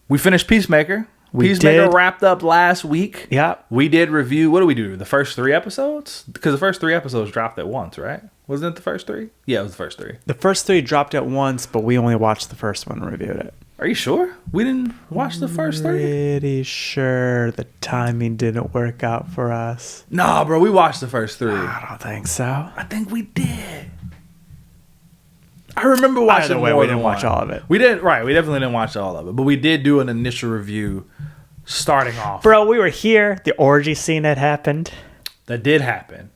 we finished Peacemaker. Peacemaker wrapped up last week. Yeah. We did review. What do we do? The first 3 episodes? Because the first 3 episodes dropped at once, right? Wasn't it the first 3? Yeah, it was the first 3. The first 3 dropped at once, but we only watched the first one and reviewed it. Are you sure? We didn't watch the first 3? Pretty sure the timing didn't work out for us. Nah, bro, we watched the first 3. I don't think so. I think we did. I remember watching Either way, more we than didn't watch one. all of it. We didn't, right. We definitely didn't watch all of it. But we did do an initial review starting off. Bro, we were here. The orgy scene had happened. That did happen.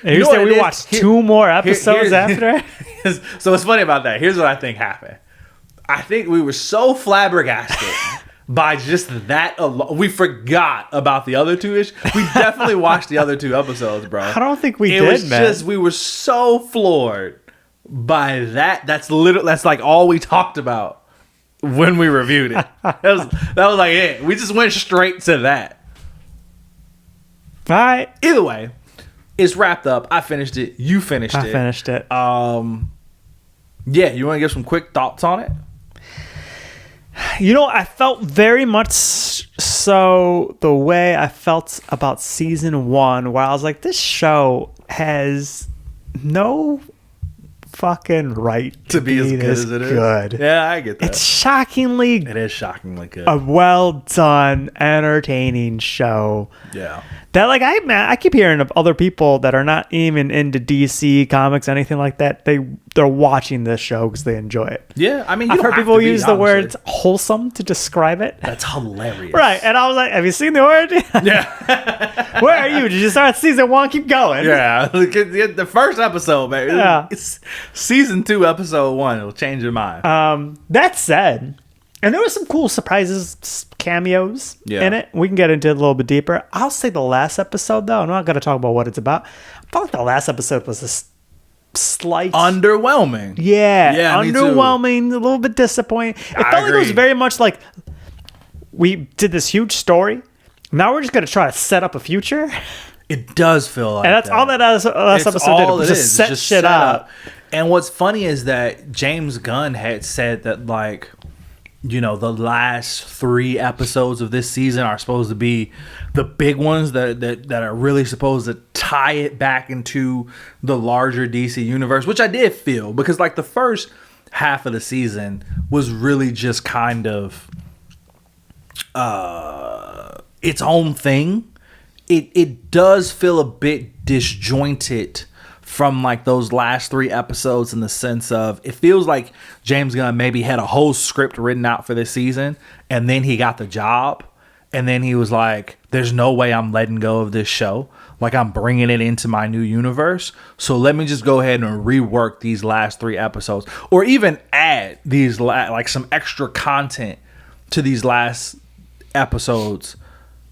And you said we watched 2 more episodes after? So what's funny about that? Here's what I think happened. I think we were so flabbergasted by just that alone. We forgot about the other 2-ish. We definitely watched the other 2 episodes, bro. I don't think we did, It was man. just, we were so floored by that. That's like all we talked about when we reviewed it. That was like it. We just went straight to that. All right. Either way, it's wrapped up. I finished it. You finished it. I finished it. Yeah, you want to give some quick thoughts on it? You know, I felt very much so the way I felt about season 1, where I was like, this show has no fucking right To be as good this as it is. good. Yeah, I get that. It's shockingly It is shockingly good. a well done, entertaining show. Yeah. That I keep hearing of other people that are not even into DC comics, anything like that. They're watching this show because they enjoy it. Yeah, I mean, you I've don't heard have people to be, use the honestly. words wholesome to describe it. That's hilarious. Right, and I was like, have you seen the origin? Yeah. Where are you? Did you start season 1? Keep going. Yeah. The first episode, man. Yeah. It's season 2, episode 1. It'll change your mind. That said, and there were some cool surprises, cameos Yeah. in it. We can get into it a little bit deeper. I'll say the last episode, though. I'm not going to talk about what it's about. I felt like the last episode was a slight... Underwhelming. Yeah, me too. underwhelming, a little bit disappointing. It I felt like it was agree. very much like we did this huge story. Now we're just going to try to set up a future. It does feel like And that's all that last It's episode did. all Was it just is. set It's just shit set up. And what's funny is that James Gunn had said that, like, you know, the last 3 episodes of this season are supposed to be the big ones that are really supposed to tie it back into the larger DC universe, which I did feel, because like the first half of the season was really just kind of its own thing. It does feel a bit disjointed from like those last 3 episodes, in the sense of, it feels like James Gunn maybe had a whole script written out for this season, and then he got the job, and then he was like, there's no way I'm letting go of this show. Like, I'm bringing it into my new universe. So let me just go ahead and rework these last 3 episodes, or even add these like some extra content to these last episodes,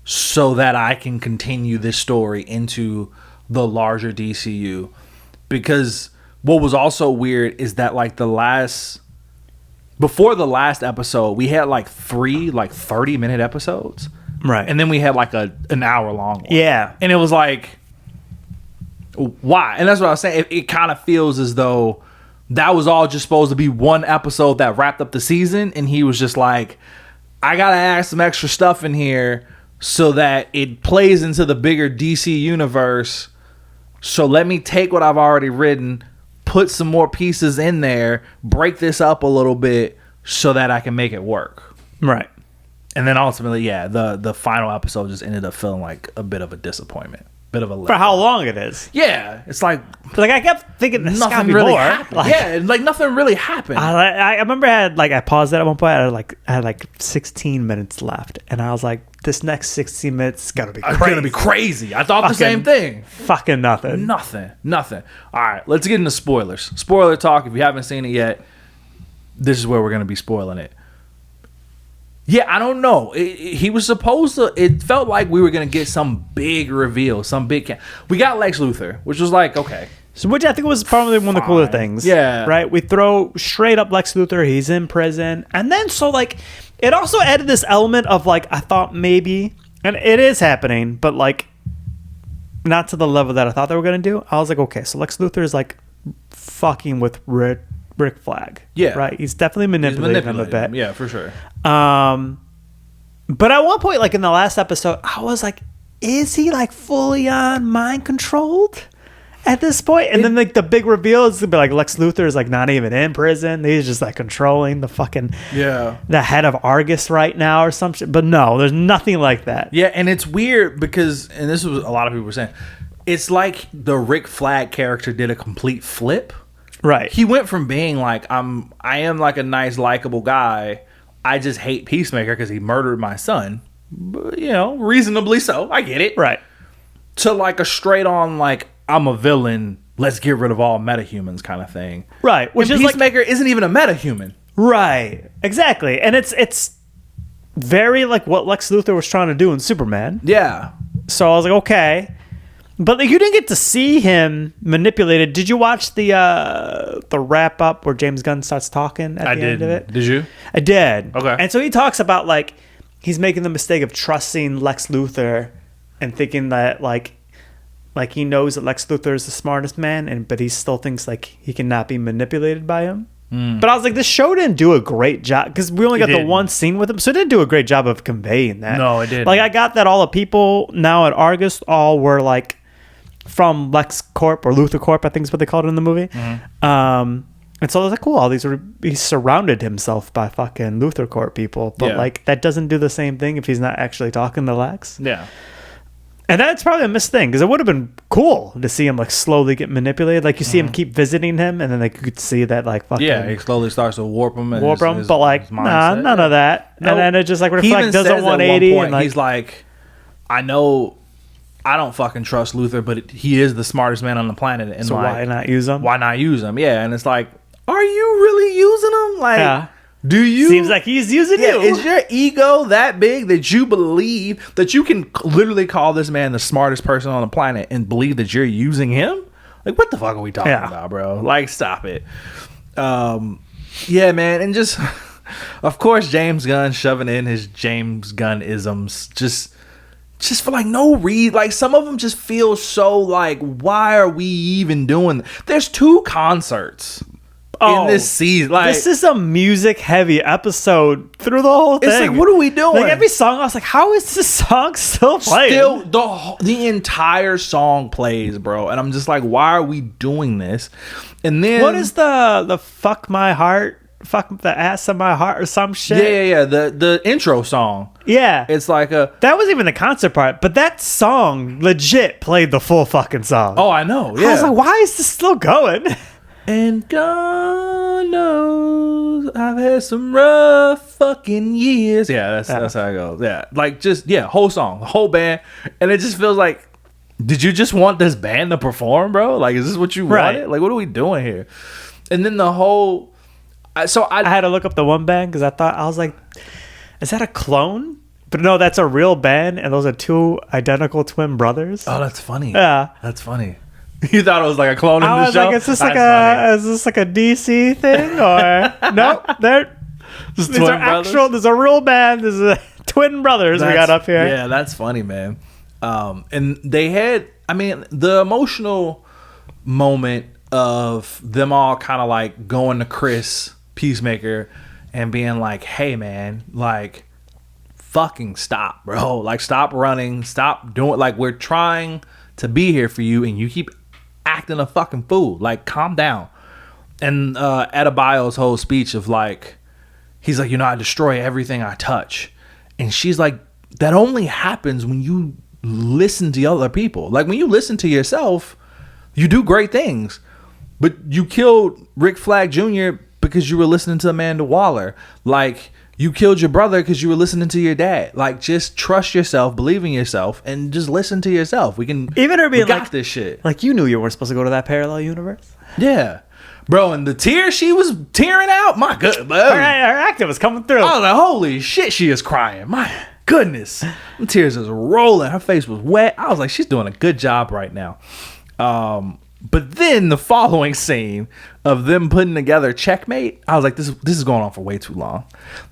so that I can continue this story into the larger DCU. Because what was also weird is that, like, before the last episode, we had like 3 like 30-minute episodes, Right. and then we had like an hour long one. Yeah. And it was like, why? And that's what I was saying. It kind of feels as though that was all just supposed to be one episode that wrapped up the season, and he was just like, I gotta add some extra stuff in here so that it plays into the bigger DC universe. So let me take what I've already written, put some more pieces in there, break this up a little bit so that I can make it work. Right. And then ultimately, yeah, the final episode just ended up feeling like a bit of a disappointment. Bit of a For how long it is. Yeah, it's like Like, I kept thinking this gotta nothing be really more. happened. Like, Yeah, like nothing really happened. I remember I paused it at one point. I had like 16 minutes left, and I was like, "This next 16 minutes is gonna be It's crazy." gonna be crazy. I thought the Fucking- same thing. Fucking nothing. Nothing. All right, let's get into spoilers. Spoiler talk. If you haven't seen it yet, this is where we're gonna be spoiling it. Yeah, I don't know. He was supposed to. It felt like we were gonna get some big reveal, some big. We got Lex Luthor, which was like, okay, So, which I think was probably one of the cooler Fine. things. Yeah. Right? We throw straight up Lex Luthor. He's in prison. And then, so, like, it also added this element of, like, I thought maybe, and it is happening, but, like, not to the level that I thought they were going to do. I was like, okay, so Lex Luthor is, like, fucking with Rick Flag. Yeah. Right? He's definitely manipulating him a bit. Yeah, for sure. But at one point, like in the last episode, I was like, is he like fully on mind controlled at this point? And then like the big reveal is to be like Lex Luthor is like not even in prison. He's just like controlling the fucking the head of Argus right now or some shit. But no, there's nothing like that. Yeah, and it's weird because, and this was a lot of people were saying, it's like the Rick Flag character did a complete flip. Right. He went from being like, I am like a nice, likable guy. I just hate Peacemaker because he murdered my son. But, you know, reasonably so. I get it. Right. To like a straight on, like, I'm a villain. Let's get rid of all metahumans kind of thing. Right. Which is Peacemaker isn't even a metahuman. Right. Exactly. And it's very like what Lex Luthor was trying to do in Superman. Yeah. So I was like, okay. But like, you didn't get to see him manipulated. Did you watch the wrap up where James Gunn starts talking at the end of it? Did you? I did. Okay. And so he talks about like he's making the mistake of trusting Lex Luthor and thinking that like he knows that Lex Luthor is the smartest man, but he still thinks like he cannot be manipulated by him. But I was like, this show didn't do a great job because we only got the one scene with him, so it didn't do a great job of conveying that. No, it didn't. Like, I got that all the people now at Argus all were like from Lex Corp or Luthor Corp, I think is what they called it in the movie. And so I was like, cool, all these he surrounded himself by fucking Luthor Corp people, but like that doesn't do the same thing if he's not actually talking to Lex. Yeah. And that's probably a missed thing because it would have been cool to see him like slowly get manipulated. Like you see him keep visiting him, and then like you could see that like fucking he slowly starts to warp him. And but like none of that. No, and then it just like reflect does a 180. And like, he's like, I know, I don't fucking trust Luthor, but he is the smartest man on the planet. And so like, why not use him? Why not use him? Yeah, and it's like, are you really using him? Like, do you? Seems like he's using you. Is your ego that big that you believe that you can literally call this man the smartest person on the planet and believe that you're using him? Like, what the fuck are we talking about, bro? Like, stop it. Yeah, man, and just, of course, James Gunn shoving in his James Gunn isms, just for like no reason. Like, some of them just feel so like, why are we even doing? There's 2 concerts in this season. Like, this is a music heavy episode through the whole thing. It's like, what are we doing? Like, every song, I was like, how is this song still playing? The entire song plays, bro. And I'm just like, why are we doing this? And then what is the fuck my heart, fuck the ass of my heart or some shit? Yeah. The intro song. Yeah. It's like that was even the concert part, but that song legit played the full fucking song. Oh, I know. Yeah. I was like, why is this still going? And God knows I've had some rough fucking years. Yeah, that's how it goes. Yeah, like just whole song, the whole band, and it just feels like, did you just want this band to perform, bro? Like, is this what you wanted? Like, what are we doing here? And then the whole, I had to look up the one band because I was like, is that a clone? But no, that's a real band, and those are 2 identical twin brothers. Oh, that's funny. Yeah, that's funny. You thought it was like a clone in the show? Like, is this like a DC thing or no? They're just these are brothers? There's a real band. There's a twin brothers we got up here. Yeah, that's funny, man. And they had, I mean, the emotional moment of them all kind of like going to Chris Peacemaker and being like, "Hey, man, like, fucking stop, bro. Like, stop running, stop doing. Like, we're trying to be here for you, and you keep acting a fucking fool. Like, calm down." And Adebayo's whole speech of like, he's like, I destroy everything I touch. And she's like, that only happens when you listen to other people. Like, when you listen to yourself, you do great things. But you killed Rick Flag Jr. because you were listening to Amanda Waller. Like, you killed your brother because you were listening to your dad. Like, just trust yourself, believe in yourself, and just listen to yourself. We can even her being got like this shit. Like, you knew you weren't supposed to go to that parallel universe. Yeah, bro. And the tears she was tearing out. My goodness, her acting was coming through. I was like, holy shit, she is crying. My goodness, the tears was rolling. Her face was wet. I was like, she's doing a good job right now. But then the following scene of them putting together Checkmate, I was like, this is going on for way too long.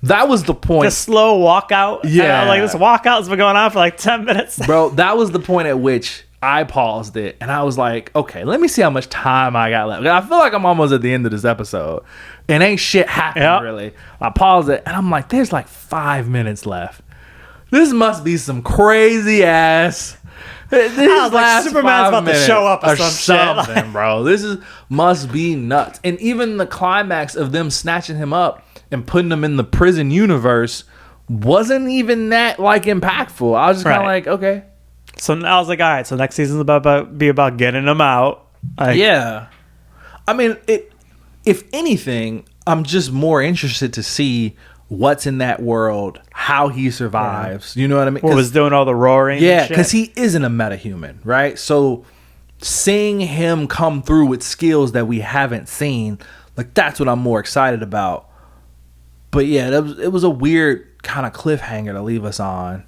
That was the point. The slow walkout. Yeah. Like, this walkout's been going on for like 10 minutes. Bro, that was the point at which I paused it. And I was like, okay, let me see how much time I got left. I feel like I'm almost at the end of this episode. And ain't shit happening, really. I paused it. And I'm like, there's like 5 minutes left. this must be some crazy ass. This like Superman's about to show up or something, shit. Bro. This must be nuts. And even the climax of them snatching him up and putting him in the prison universe wasn't even that like impactful. I was just kind of like, okay. So I was like, all right. So next season's about getting him out. Like, yeah. I mean, if anything, I'm just more interested to see what's in that world, how he survives. You know what I mean? What was doing all the roaring? Yeah, because he isn't a metahuman, right? So seeing him come through with skills that we haven't seen, like that's what I'm more excited about. But yeah, it was a weird kind of cliffhanger to leave us on,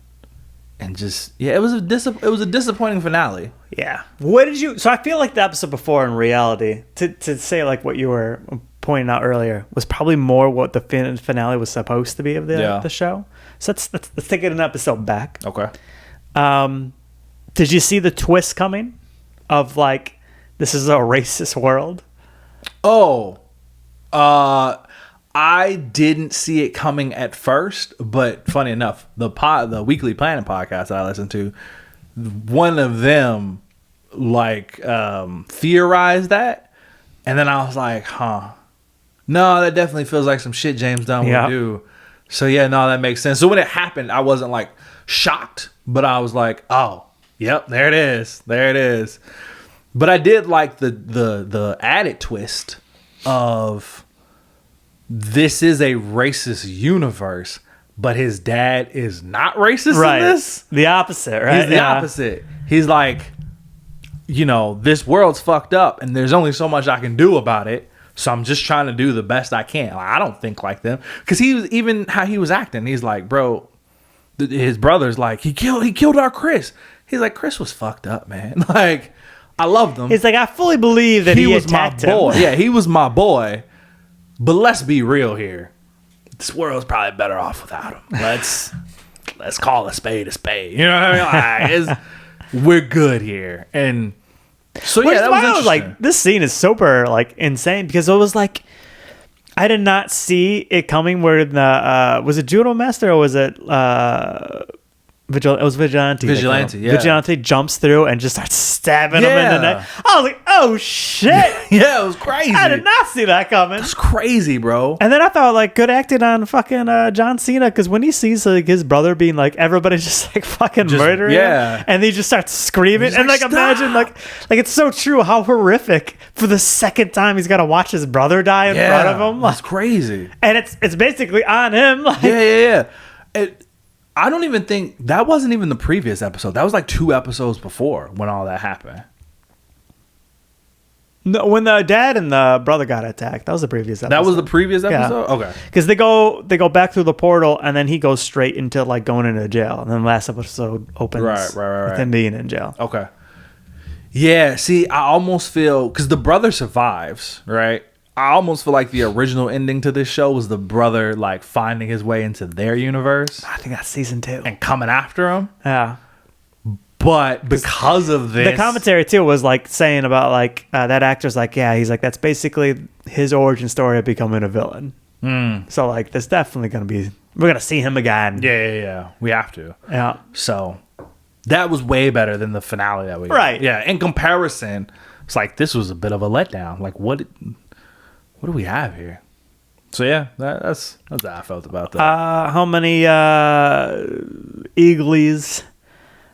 and just it was a disappointing finale. Yeah. What did you? So I feel like the episode before, in reality, to say like what you were pointing out earlier, was probably more what the finale was supposed to be of the show. So let's take it an episode back. Okay. Did you see the twist coming of like this is a racist world? Oh, I didn't see it coming at first, but funny enough, the Weekly Planet podcast that I listen to, one of them like theorized that, and then I was like, huh. No, that definitely feels like some shit James Gunn would do. So yeah, no, that makes sense. So when it happened, I wasn't like shocked, but I was like, oh, yep, there it is. There it is. But I did like the added twist of this is a racist universe, but his dad is not racist in this. The opposite, right? He's the opposite. He's like, this world's fucked up and there's only so much I can do about it. So I'm just trying to do the best I can. Like, I don't think like them. Because he was, even how he was acting, he's like, bro, his brother's like, he killed our Chris. He's like, Chris was fucked up, man. Like, I loved him. He's like, I fully believe that he was my boy. him. Yeah, he was my boy. But let's be real here. This world's probably better off without him. Let's call a spade a spade. You know what I mean? Like, we're good here. And so yeah, that was interesting. Like, this scene is super like insane because it was like I did not see it coming. Where the was it Judo Master or was it It was Vigilante. Vigilante jumps through and just starts stabbing him in the neck. I was like, oh shit. Yeah, it was crazy. I did not see that coming. It's crazy, bro. And then I thought, like, good acting on fucking John Cena, because when he sees like his brother being like, everybody's just like fucking murdering him, and he just starts screaming. And like, imagine like it's so true how horrific for the second time he's got to watch his brother die in front of him. That's crazy. And it's basically on him. Like, yeah. I don't even think that wasn't even the previous episode. That was like 2 episodes before when all that happened. No, when the dad and the brother got attacked, that was the previous episode. That was the previous episode? Yeah. Okay. Because they go back through the portal and then he goes straight into like going into jail. And then the last episode opens with him being in jail. Okay. Yeah, see, I almost feel, because the brother survives, right? I almost feel like the original ending to this show was the brother like finding his way into their universe. I think that's season 2. And coming after him. Yeah. But because of this, the commentary too was like saying about like that actor's like, yeah, he's like, that's basically his origin story of becoming a villain. So like, there's definitely gonna be, we're gonna see him again. Yeah. We have to. Yeah. So that was way better than the finale that we got. Yeah. In comparison, it's like this was a bit of a letdown. Like what do we have here? So yeah, that's how I felt about that. How many Eagles?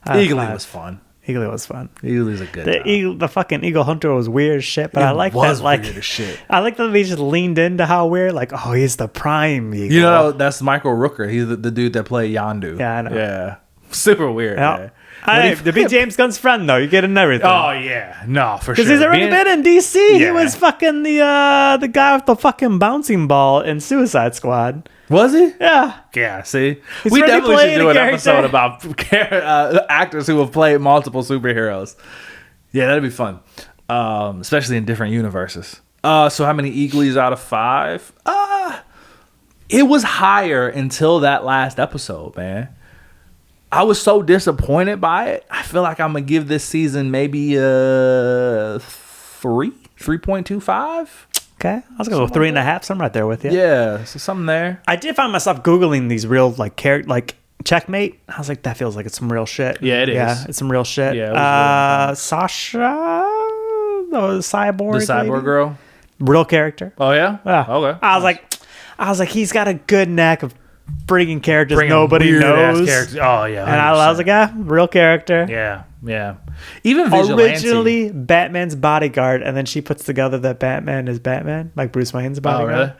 Eagly was fun. Eagly was fun. Eagly's a good. The fucking Eagle Hunter was weird as shit, but I like that. Like, weird as shit. I like that they just leaned into how weird. Like, oh, he's the prime Eagle. You know, that's Michael Rooker. He's the dude that played Yondu. Yeah, I know. Yeah, super weird. Yeah. To be James Gunn's friend, though, you're getting everything. Oh yeah, no, for sure. Because he's already been in DC. Yeah. He was fucking the guy with the fucking bouncing ball in Suicide Squad. Was he? Yeah. Yeah. See, we definitely should do an episode about actors who have played multiple superheroes. Yeah, that'd be fun, especially in different universes. So how many Eagles out of 5? It was higher until that last episode, man. I was so disappointed by it. I feel like I'm gonna give this season maybe 3.25. Okay, I was gonna go 3.5. So I'm right there with you. Yeah, so something there. I did find myself googling these real like Checkmate. I was like, that feels like it's some real shit. Yeah, it is. Yeah, it's some real shit. Yeah, it was really Sasha, the cyborg. The cyborg lady? girl. Real character. Oh yeah. Yeah. Okay. I was like, he's got a good knack of bringing characters nobody weird-ass knows. characters. Oh yeah. 100%. And I was like, real character. Yeah, yeah. Even Vigilante. Originally Batman's bodyguard, and then she puts together that Batman is Batman, like Bruce Wayne's bodyguard. Oh, really?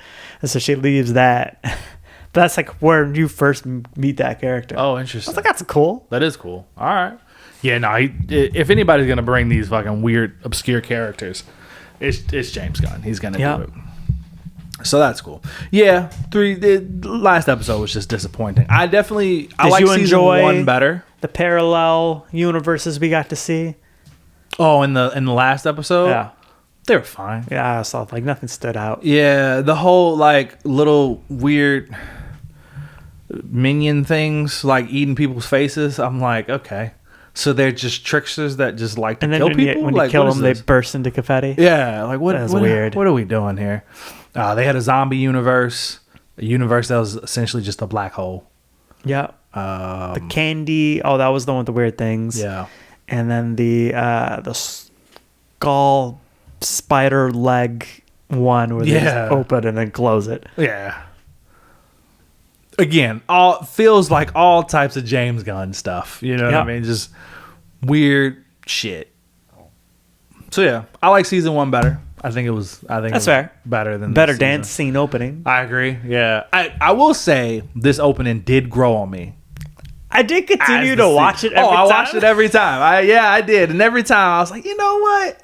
And so she leaves that. But that's like where you first meet that character. Oh, I interesting. was like, that's cool. That is cool. All right. Yeah, no. If anybody's gonna bring these fucking weird, obscure characters, it's James Gunn. He's gonna do it. So that's cool. Yeah, the last episode was just disappointing. I like season 1 better. The parallel universes we got to see. Oh, in the last episode? Yeah. They were fine. Yeah, I saw like nothing stood out. Yeah, the whole like little weird minion things like eating people's faces. I'm like, okay. So they're just tricksters that just like to kill people? When like, you kill them, they burst into confetti. Yeah, like what That's weird. What are we doing here? They had a zombie universe, a universe that was essentially just a black hole. Yeah. The candy. Oh, that was the one with the weird things. Yeah. And then the skull spider leg one where they just open and then close it. Yeah. Again, feels like all types of James Gunn stuff. You know what I mean? Just weird shit. So yeah, I like season 1 better. I think it was fair. Better than better this dance season. scene opening. I agree. Yeah. I will say this opening did grow on me. I did continue to watch it every time. I watched it every time. I did. And every time I was like, you know what?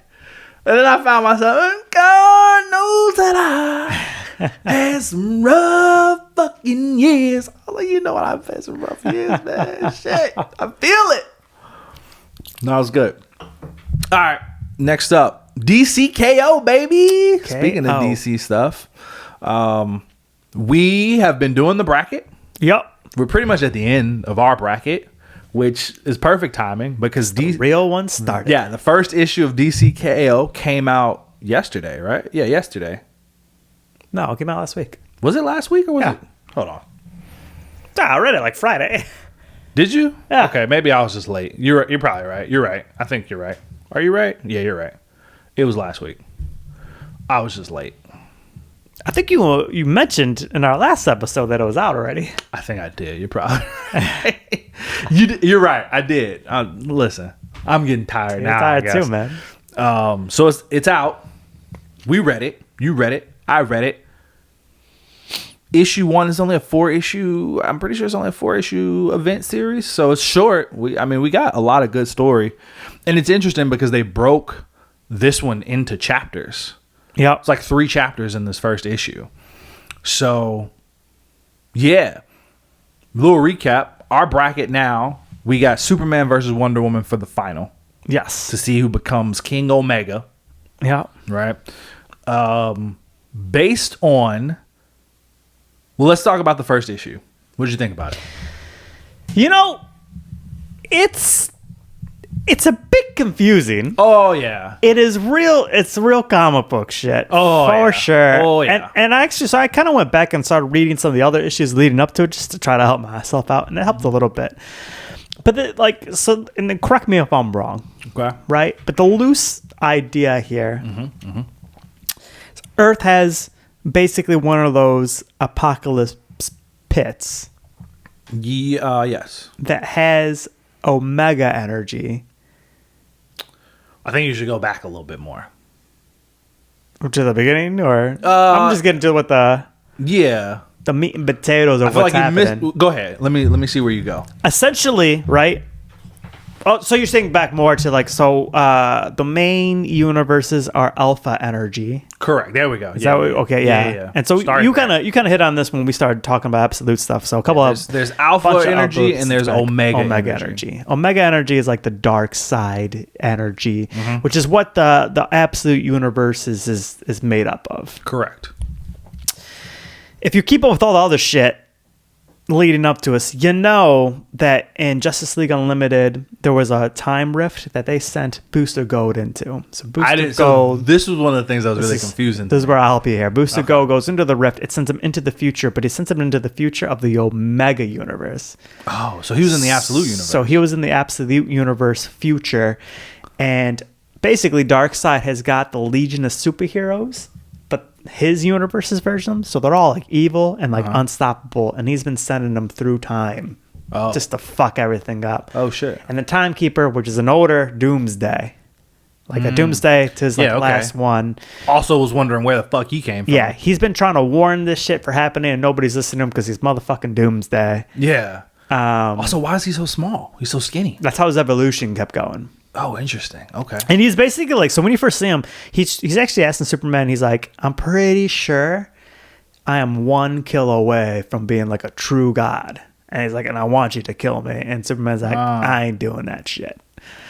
And then I found myself, God knows that I had some rough fucking years. I was like, you know what? I've had some rough years, man. Shit. I feel it. No, it was good. All right. Next up, DCKO, baby. KO. Speaking of DC stuff, we have been doing the bracket. Yep. We're pretty much at the end of our bracket, which is perfect timing because the real one started. Yeah, the first issue of DCKO came out yesterday, right? Yeah, yesterday. No, it came out last week. Was it last week or was it? Hold on. I read it like Friday. Did you? Yeah. Okay, maybe I was just late. You're probably right. You're right. I think you're right. Are you right? Yeah, you're right. It was last week. I was just late. I think you mentioned in our last episode that it was out already. I think I did. You're probably right. You're right. I did. Listen, I'm getting tired now. Tired too, man. So it's out. We read it. You read it. I read it. Issue 1 is only a 4-issue. I'm pretty sure it's only a 4-issue event series, so it's short. We got a lot of good story, and it's interesting because they broke this one into chapters. Yep. It's like 3 chapters in this first issue. So, yeah. Little recap. Our bracket now, we got Superman versus Wonder Woman for the final. Yes. To see who becomes King Omega. Yeah. Right? Based on... Well, let's talk about the first issue. What did you think about it? You know, it's a bit confusing. Oh, yeah. It's real comic book shit. Oh, for yeah. sure. Oh, yeah. And actually, so I kind of went back and started reading some of the other issues leading up to it just to try to help myself out, and it helped a little bit. But and then correct me if I'm wrong. Okay. Right? But the loose idea here, Earth has basically one of those apocalypse pits. Yes. That has Omega energy. I think you should go back a little bit more. To the beginning, or I'm just getting to what the meat and potatoes of what's happening. Go ahead. Let me see where you go. Essentially, right? Oh, so you're saying back more to the main universes are alpha energy. Correct. There we go. Okay, yeah. And so you kind of hit on this when we started talking about absolute stuff. So a couple there's alpha energy and there's omega energy. Omega energy is like the dark side energy, which is what the absolute universe is made up of. Correct. If you keep up with all the other shit, leading up to us, you know that in Justice League Unlimited, there was a time rift that they sent Booster Gold into. So Booster Gold. So this was one of the things that was really confusing. This is where I'll help you here. Booster Gold goes into the rift. It sends him into the future, but it sends him into the future of the Omega universe. Oh, so he was in the Absolute universe. So he was in the Absolute universe future, and basically Darkseid has got the Legion of Superheroes, but his universe's version, so they're all like evil and like unstoppable, and he's been sending them through time just to fuck everything up. Oh shit. And the Timekeeper, which is an older Doomsday, like a Doomsday to his last one, also was wondering where the fuck he came from. Yeah, he's been trying to warn this shit for happening, and nobody's listening to him because he's motherfucking Doomsday. Yeah. Also, why is he so small? He's so skinny. That's how his evolution kept going. Oh, interesting. Okay. And he's basically like, so when you first see him, he's actually asking Superman, he's like, I'm pretty sure I am 1 kill away from being like a true god. And he's like, and I want you to kill me. And Superman's like, I ain't doing that shit.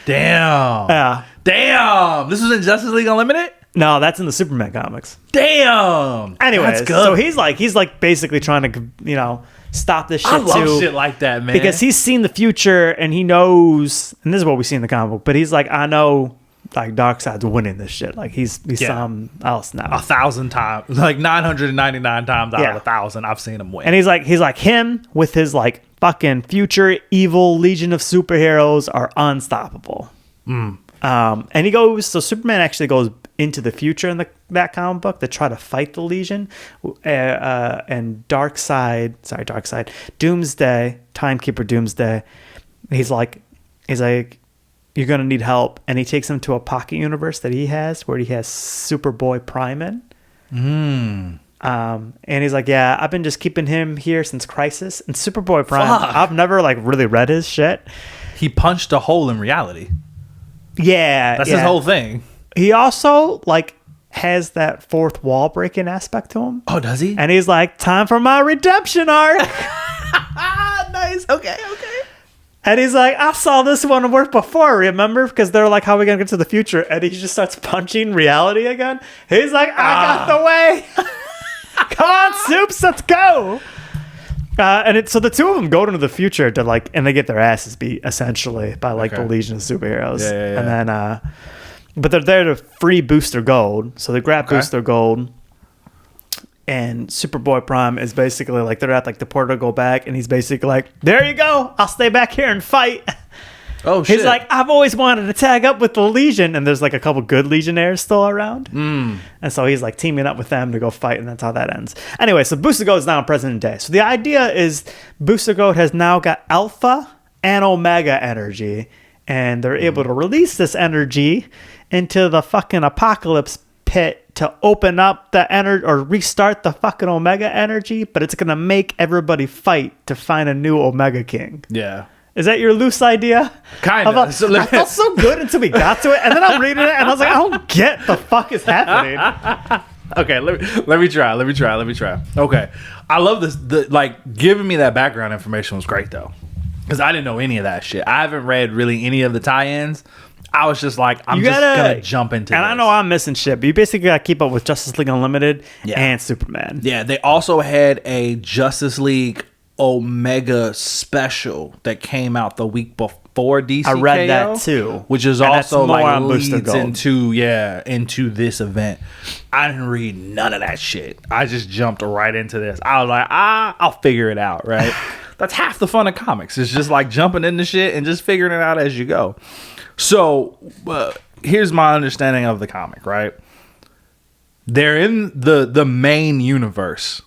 Damn. Yeah. Damn. This was in Justice League Unlimited? No, that's in the Superman comics. Damn. Anyways, that's good. so he's like basically trying to, stop this shit too. I love shit like that, man. Because he's seen the future and he knows, and this is what we see in the comic book, but he's like, I know like Darkseid's winning this shit. Like he's something else now. 1,000 times, like 999 times out of 1,000, I've seen him win. And he's like him with his like fucking future evil Legion of Superheroes are unstoppable. And he goes, so Superman actually goes into the future in that comic book to try to fight the Legion, and Darkseid, Doomsday, Timekeeper Doomsday, he's like, you're gonna need help, and he takes him to a pocket universe that he has where he has Superboy Prime in. And he's like, yeah, I've been just keeping him here since Crisis. And Superboy Prime, I've never like really read his shit. He punched a hole in reality. Yeah, that's his whole thing. He also like has that fourth wall breaking aspect to him. Oh, does he? And he's like, time for my redemption arc. Nice. Okay. And he's like, I saw this one work before, remember? Because they're like, how are we going to get to the future? And he just starts punching reality again. He's like, I got the way. Come on, Soups, let's go. So the two of them go into the future to like, and they get their asses beat essentially by like the Legion of Superheroes. Yeah. And then, but they're there to free Booster Gold. So they grab Booster Gold, and Superboy Prime is basically like, they're at like the portal to go back, and he's basically like, there you go, I'll stay back here and fight. Oh shit. He's like, I've always wanted to tag up with the Legion, and there's like a couple good Legionnaires still around. And so he's like teaming up with them to go fight, and that's how that ends. Anyway, so Booster Gold is now on Present Day. So the idea is Booster Gold has now got Alpha and Omega energy, and they're able to release this energy into the fucking Apocalypse Pit to open up the energy or restart the fucking Omega energy, but it's gonna make everybody fight to find a new Omega King. Yeah. Is that your loose idea? Kind of. I felt so good until we got to it, and then I'm reading it, and I was like, I don't get the fuck is happening. Okay, let me try. Okay, I love this. Like giving me that background information was great though, because I didn't know any of that shit. I haven't read really any of the tie-ins. I was just like, I'm just gonna jump into and this. I know I'm missing shit, but you basically gotta keep up with Justice League Unlimited and Superman. Yeah, they also had a Justice League Omega special that came out the week before DC. I read that too, which is also like leads into into this event. I didn't read none of that shit. I just jumped right into this. I was like, I'll figure it out, right? That's half the fun of comics. It's just like jumping into shit and just figuring it out as you go. So here's my understanding of the comic, right? They're in the main universe,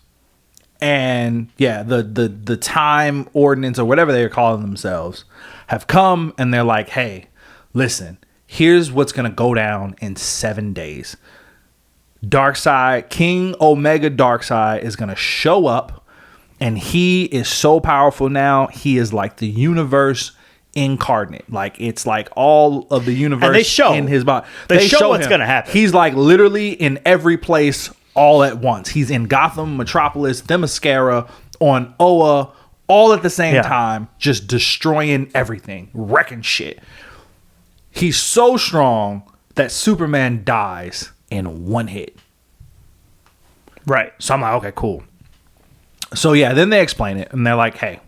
and the time ordinance or whatever they're calling themselves have come, and they're like, hey, listen, here's what's gonna go down in 7 days. Darkseid, King Omega Darkseid is gonna show up, and he is so powerful now. He is like the universe incarnate. Like it's like all of the universe, and they show in his body. They show what's gonna happen. He's like literally in every place all at once. He's in Gotham, Metropolis, Themyscira, on Oa, all at the same time, just destroying everything, wrecking shit. He's so strong that Superman dies in one hit. Right. So I'm like, okay, cool. So yeah, then they explain it, and they're like, "Hey,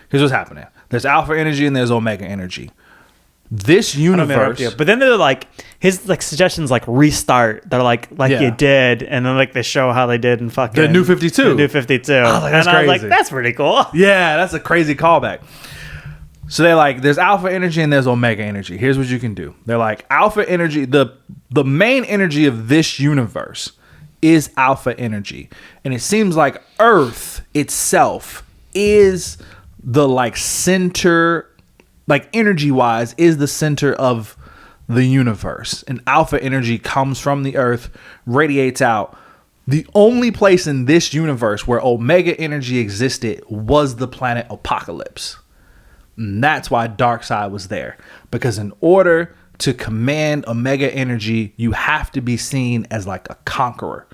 here's what's happening. There's alpha energy and there's omega energy. This universe." But then they're like, his like suggestions like restart. They're like you did, and then like they show how they did in fucking The New 52. The New 52. I was like, that's and I was like, crazy. that's pretty cool. Yeah, that's a crazy callback. So they're like, there's alpha energy and there's omega energy. Here's what you can do. They're like, alpha energy, the main energy of this universe is alpha energy. And it seems like Earth itself is the like center, like energy wise, is the center of the universe. And alpha energy comes from the Earth, radiates out. The only place in this universe where omega energy existed was the planet Apocalypse. And that's why Darkseid was there. Because in order to command omega energy, you have to be seen as like a conqueror.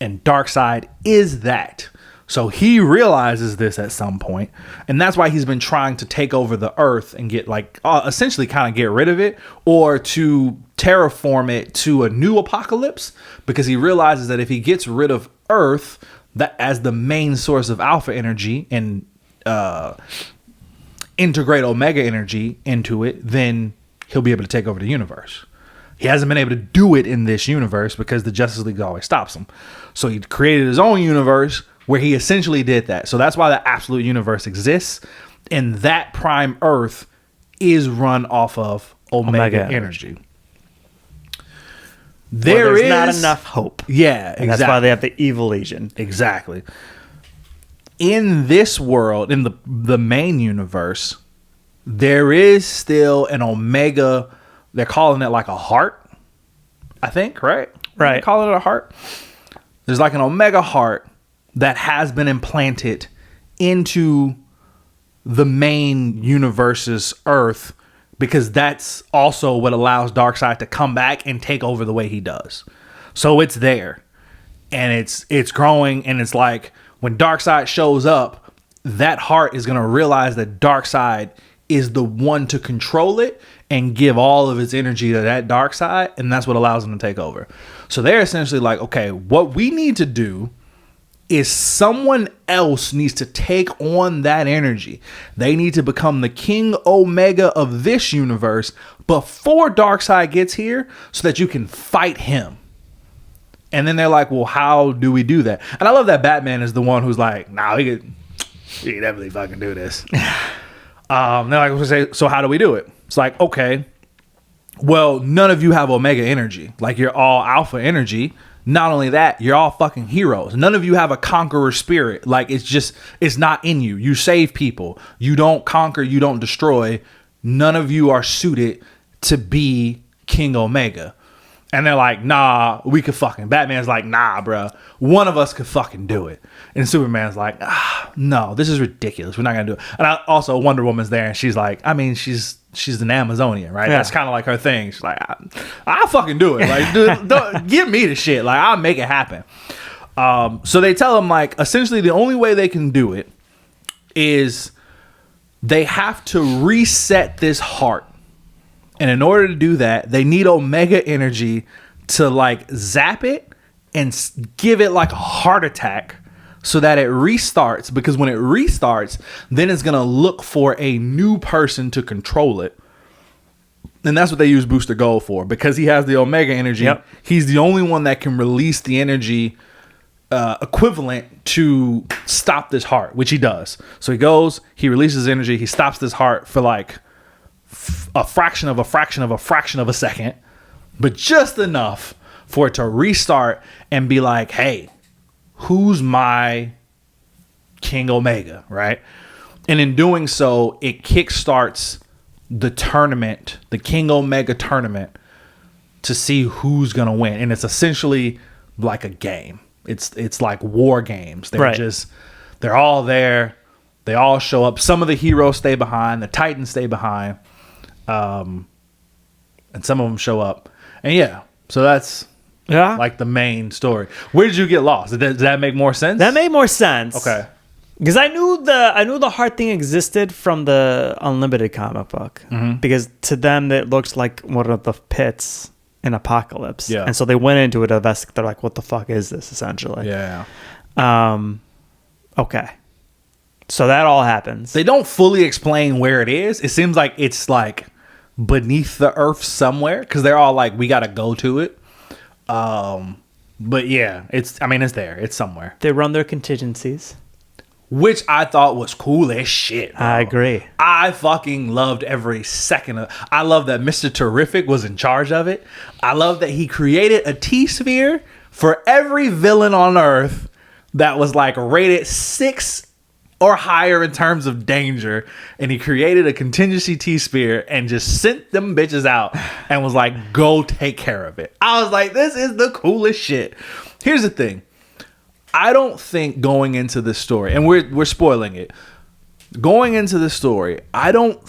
And Darkseid is that. So he realizes this at some point, and that's why he's been trying to take over the Earth and get like essentially kind of get rid of it, or to terraform it to a new apocalypse, because he realizes that if he gets rid of Earth that as the main source of alpha energy and integrate omega energy into it, then he'll be able to take over the universe. He hasn't been able to do it in this universe because the Justice League always stops him. So he created his own universe where he essentially did that. So that's why the absolute universe exists. And that prime Earth is run off of omega energy. There's not enough hope. Yeah, and that's why they have the Evil Legion. Exactly. In this world, in the main universe, there is still an omega. They're calling it like a heart, I think, right? Right. They're calling it a heart. There's like an omega heart that has been implanted into the main universe's Earth, because that's also what allows Darkseid to come back and take over the way he does. So it's there, and it's growing, and it's like when Darkseid shows up, that heart is going to realize that Darkseid is the one to control it and give all of its energy to that Darkseid, and that's what allows him to take over. So they're essentially like, okay, what we need to do is someone else needs to take on that energy. They need to become the King Omega of this universe before Darkseid gets here so that you can fight him. And then they're like, well, how do we do that? And I love that Batman is the one who's like, nah, we can definitely fucking do this. They're like, so how do we do it? It's like, okay, well, none of you have omega energy. Like, you're all alpha energy. Not only that, you're all fucking heroes. None of you have a conqueror spirit. Like, it's not in you. You save people. You don't conquer. You don't destroy. None of you are suited to be King Omega. And they're like, nah, we could fucking. Batman's like, nah, bro. One of us could fucking do it. And Superman's like, no, this is ridiculous. We're not going to do it. And also Wonder Woman's there, and she's like, I mean, she's an Amazonian, right? Yeah. That's kind of like her thing. She's like, I'll fucking do it. Like, don't give me the shit. Like, I'll make it happen. So they tell him, like, essentially the only way they can do it is they have to reset this heart. And in order to do that, they need omega energy to like zap it and give it like a heart attack so that it restarts. Because when it restarts, then it's going to look for a new person to control it. And that's what they use Booster Gold for. Because he has the omega energy, yep. He's the only one that can release the energy equivalent to stop this heart, which he does. So he goes, he releases energy, he stops this heart for like a fraction of a second, but just enough for it to restart and be like, hey, who's my King Omega, right? And in doing so, it kickstarts the tournament, the King Omega tournament, to see who's gonna win. And it's essentially like a game. It's like war games. They're all there. They all show up. Some of the heroes stay behind. The Titans stay behind. And some of them show up. And yeah, so that's like the main story. Where did you get lost? Does that make more sense? That made more sense. Okay. Because I knew the heart thing existed from the Unlimited comic book. Mm-hmm. Because to them, it looks like one of the pits in Apocalypse. Yeah. And so they went into it. They're like, what the fuck is this, essentially? Yeah. Okay. So that all happens. They don't fully explain where it is. It seems like it's like beneath the earth somewhere because they're all like, we got to go to it. But yeah, it's there. It's somewhere. They run their contingencies. Which I thought was cool as shit, bro. I agree. I fucking loved every second of it. I love that Mr. Terrific was in charge of it. I love that he created a T-sphere for every villain on Earth that was like rated 6 or higher in terms of danger, and he created a contingency T-sphere and just sent them bitches out and was like, go take care of it. I was like, this is the coolest shit. Here's the thing. I don't think going into this story, and we're spoiling it. Going into the story, I don't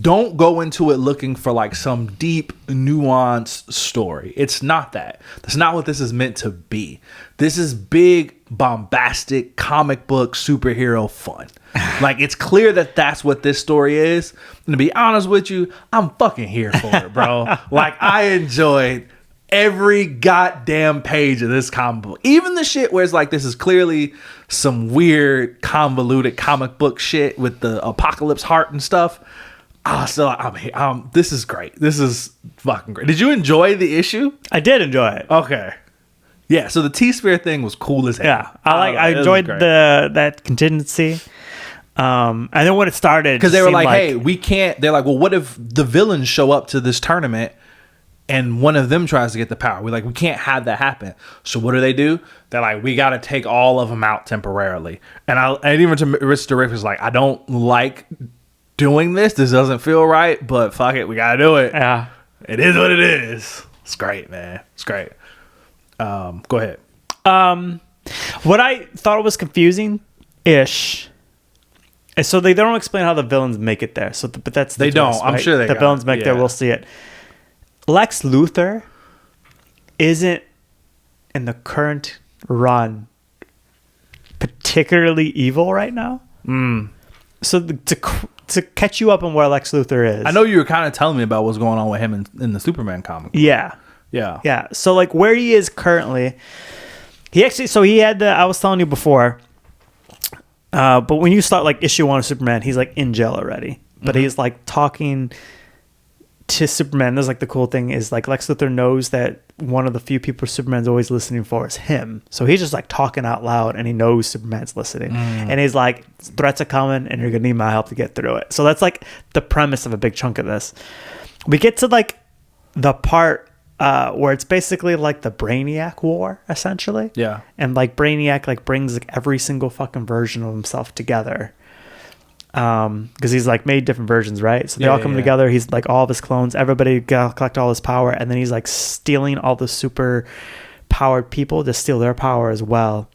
go into it looking for like some deep, nuanced story. It's not that. That's not what this is meant to be. This is big, bombastic comic book superhero fun. Like, it's clear that that's what this story is. And to be honest with you, I'm fucking here for it, bro. Like, I enjoyed every goddamn page of this comic book. Even the shit where it's like, this is clearly some weird, convoluted comic book shit with the apocalypse heart and stuff. This is great. This is fucking great. Did you enjoy the issue? I did enjoy it. Okay. Yeah, so the T-sphere thing was cool as hell. Yeah, I enjoyed that contingency. And then when it started, because they were like, hey, we can't. They're like, well, what if the villains show up to this tournament and one of them tries to get the power? We're like, we can't have that happen. So what do? They're like, we got to take all of them out temporarily. And even to Rich Rick was like, I don't like doing this. This doesn't feel right, but fuck it, we got to do it. Yeah, it is what it is. It's great, man. It's great. Go ahead. What I thought was confusing-ish. And so they don't explain how the villains make it there. But that's the they twist, don't. I'm right? sure the villains make there. We'll see it. Lex Luthor isn't in the current run particularly evil right now. So to catch you up on where Lex Luthor is, I know you were kind of telling me about what's going on with him in the Superman comic. Yeah. So like where he is currently, he had I was telling you before. But when you start like issue 1 of Superman, he's like in jail already. But he's like talking to Superman. There's like the cool thing is like Lex Luthor knows that one of the few people Superman's always listening for is him. So he's just like talking out loud and he knows Superman's listening. And he's like, threats are coming and you're going to need my help to get through it. So that's like the premise of a big chunk of this. We get to like the part where it's basically like the Brainiac War, essentially. Yeah. And like Brainiac like brings like every single fucking version of himself together. Because he's like made different versions, right? So they all come together. He's like all of his clones. Everybody collect all his power, and then he's like stealing all the super powered people to steal their power as well.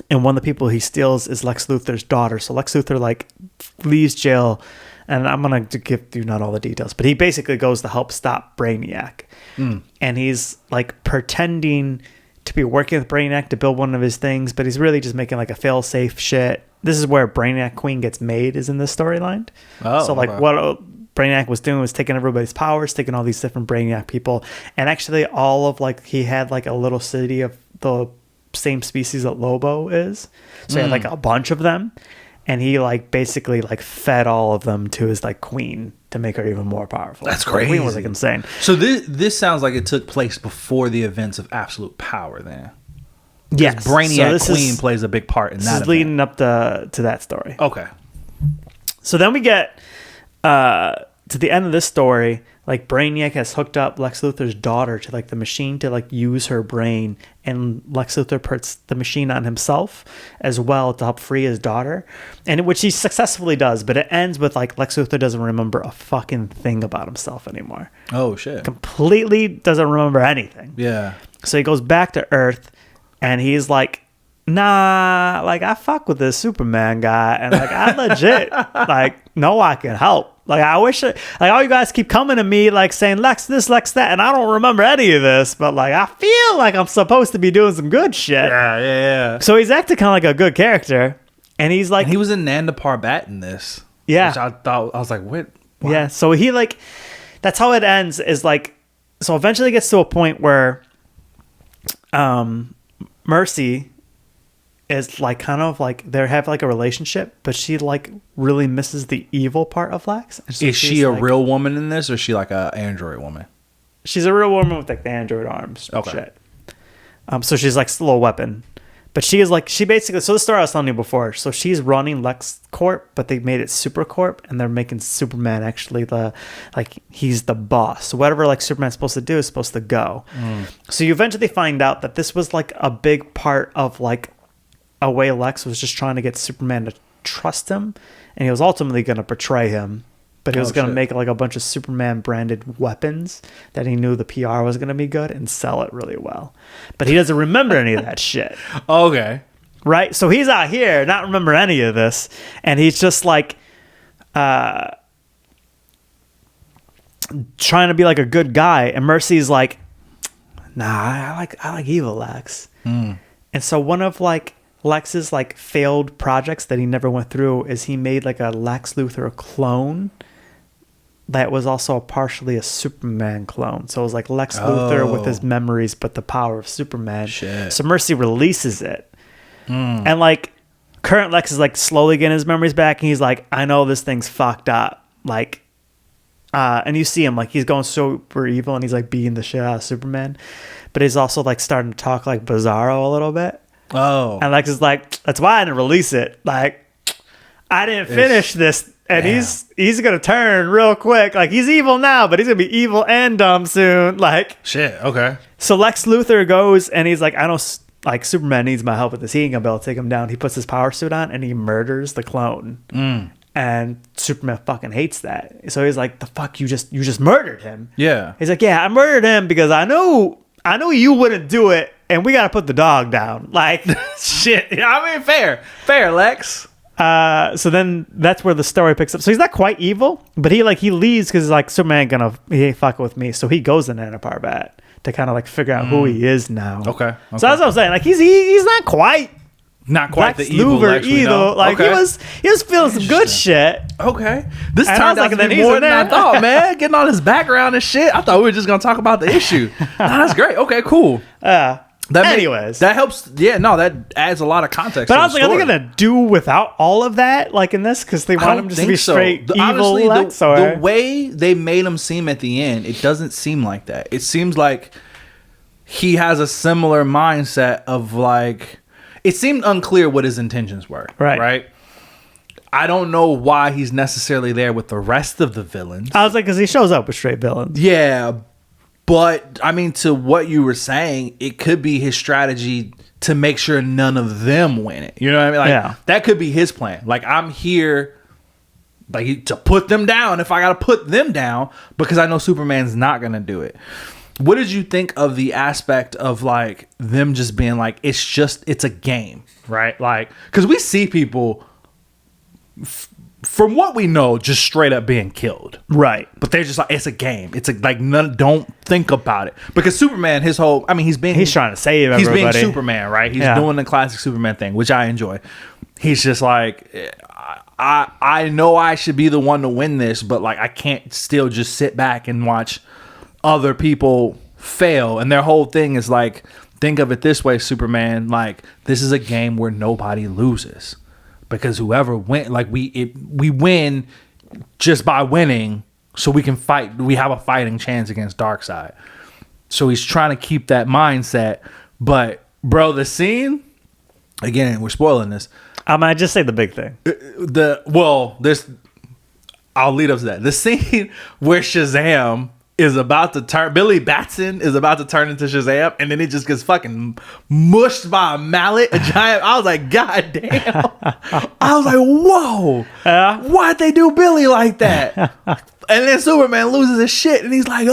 And one of the people he steals is Lex Luthor's daughter. So Lex Luthor like leaves jail, and I'm gonna give you not all the details, but he basically goes to help stop Brainiac, and he's like pretending to be working with Brainiac to build one of his things, but he's really just making like a fail-safe shit. This is where Brainiac Queen gets made, is in this storyline. So like what Brainiac was doing was taking everybody's powers, taking all these different Brainiac people, and actually all of like he had like a little city of the same species that Lobo is. So he had like a bunch of them, and he like basically like fed all of them to his like queen to make her even more powerful. That's crazy. The queen was like insane. So this sounds like it took place before the events of Absolute Power then. Yes. Brainiac Queen plays a big part in that. This is leading up to that story. Okay. So then we get to the end of this story. Like Brainiac has hooked up Lex Luthor's daughter to like the machine to like use her brain, and Lex Luthor puts the machine on himself as well to help free his daughter, and which he successfully does. But it ends with like Lex Luthor doesn't remember a fucking thing about himself anymore. Oh shit! Completely doesn't remember anything. Yeah. So he goes back to Earth, and he's like, nah, like I fuck with this Superman guy, and like I legit like know I can help. Like I wish, like all you guys keep coming to me like saying Lex this, Lex that, and I don't remember any of this, but like I feel like I'm supposed to be doing some good shit. Yeah. So he's acting kind of like a good character, and he's like, and he was in Nanda Parbat in this. Yeah, which I was like, what? Yeah, so he like, that's how it ends. Is like, so eventually it gets to a point where, Mercy is like kind of like they have like a relationship, but she like really misses the evil part of Lex. So is she a real woman in this, or is she like a android woman? She's a real woman with like the android arms. Okay. Shit. So she's like still a weapon, but she is like, she basically, so the story I was telling you before. So she's running LexCorp, but they made it SuperCorp, and they're making Superman actually he's the boss. So whatever like Superman's supposed to do is supposed to go. So you eventually find out that this was like a big part of like a way Lex was just trying to get Superman to trust him, and he was ultimately going to betray him. But he was going to make like a bunch of Superman branded weapons that he knew the PR was going to be good and sell it really well. But he doesn't remember any of that shit. Okay. Right? So he's out here not remember any of this. And he's just like trying to be like a good guy. And Mercy's like, nah, I like evil Lex. And so one of like Lex's like failed projects that he never went through is he made like a Lex Luthor clone that was also partially a Superman clone. So it was like Lex Luthor with his memories, but the power of Superman. Shit. So Mercy releases it. And like current Lex is like slowly getting his memories back. And he's like, I know this thing's fucked up. Like, and you see him like he's going super evil and he's like beating the shit out of Superman. But he's also like starting to talk like Bizarro a little bit. Oh. And Lex is like, that's why I didn't release it. Like, I didn't finish this. And he's gonna turn real quick. Like he's evil now, but he's gonna be evil and dumb soon. Like shit. Okay. So Lex Luthor goes and he's like, I don't like Superman needs my help with this. He ain't gonna be able to take him down. He puts his power suit on and he murders the clone. And Superman fucking hates that. So he's like, the fuck you just murdered him. Yeah. He's like, yeah, I murdered him because I knew you wouldn't do it, and we gotta put the dog down. Like shit. I mean, fair, Lex. So then that's where the story picks up. So he's not quite evil, but he leaves because like Superman he ain't fucking with me. So he goes in Anna Parbat to kind of like figure out who he is now. Okay. So that's what I'm saying. Like he's not quite the evil Lex we know. Like he was feeling some good shit. Okay. This turned out to be more than I thought, man. Getting all this background and shit. I thought we were just gonna talk about the issue. That's great. Okay, cool. That helps. Yeah, no, that adds a lot of context. But I was like, are they gonna do without all of that, like in this, because they want him just to be straight evil? Lex, the way they made him seem at the end, it doesn't seem like that. It seems like he has a similar mindset of like. It seemed unclear what his intentions were. Right. I don't know why he's necessarily there with the rest of the villains. I was like, because he shows up with straight villains. Yeah. But, I mean, to what you were saying, it could be his strategy to make sure none of them win it. You know what I mean? Like, that could be his plan. Like, I'm here to put them down if I got to put them down because I know Superman's not going to do it. What did you think of the aspect of, like, them just being like, it's a game, right? Like, because we see people... from what we know, just straight up being killed. Right. But they're just like, it's a game. It's like, don't think about it. Because Superman, he's trying to save everybody. He's being Superman, right? He's doing the classic Superman thing, which I enjoy. He's just like, I know I should be the one to win this, but like, I can't still just sit back and watch other people fail. And their whole thing is like, think of it this way, Superman, like, this is a game where nobody loses. Because whoever win, like we win just by winning, so we can fight. We have a fighting chance against Darkseid. So he's trying to keep that mindset. But bro, the scene again, we're spoiling this. I might just say the big thing. I'll lead up to that. The scene where Shazam is about to turn, Billy Batson is about to turn into Shazam, and then it just gets fucking mushed by a mallet, a giant. I was like, God damn. I was like, whoa. Why'd they do Billy like that? And then Superman loses his shit, and he's like,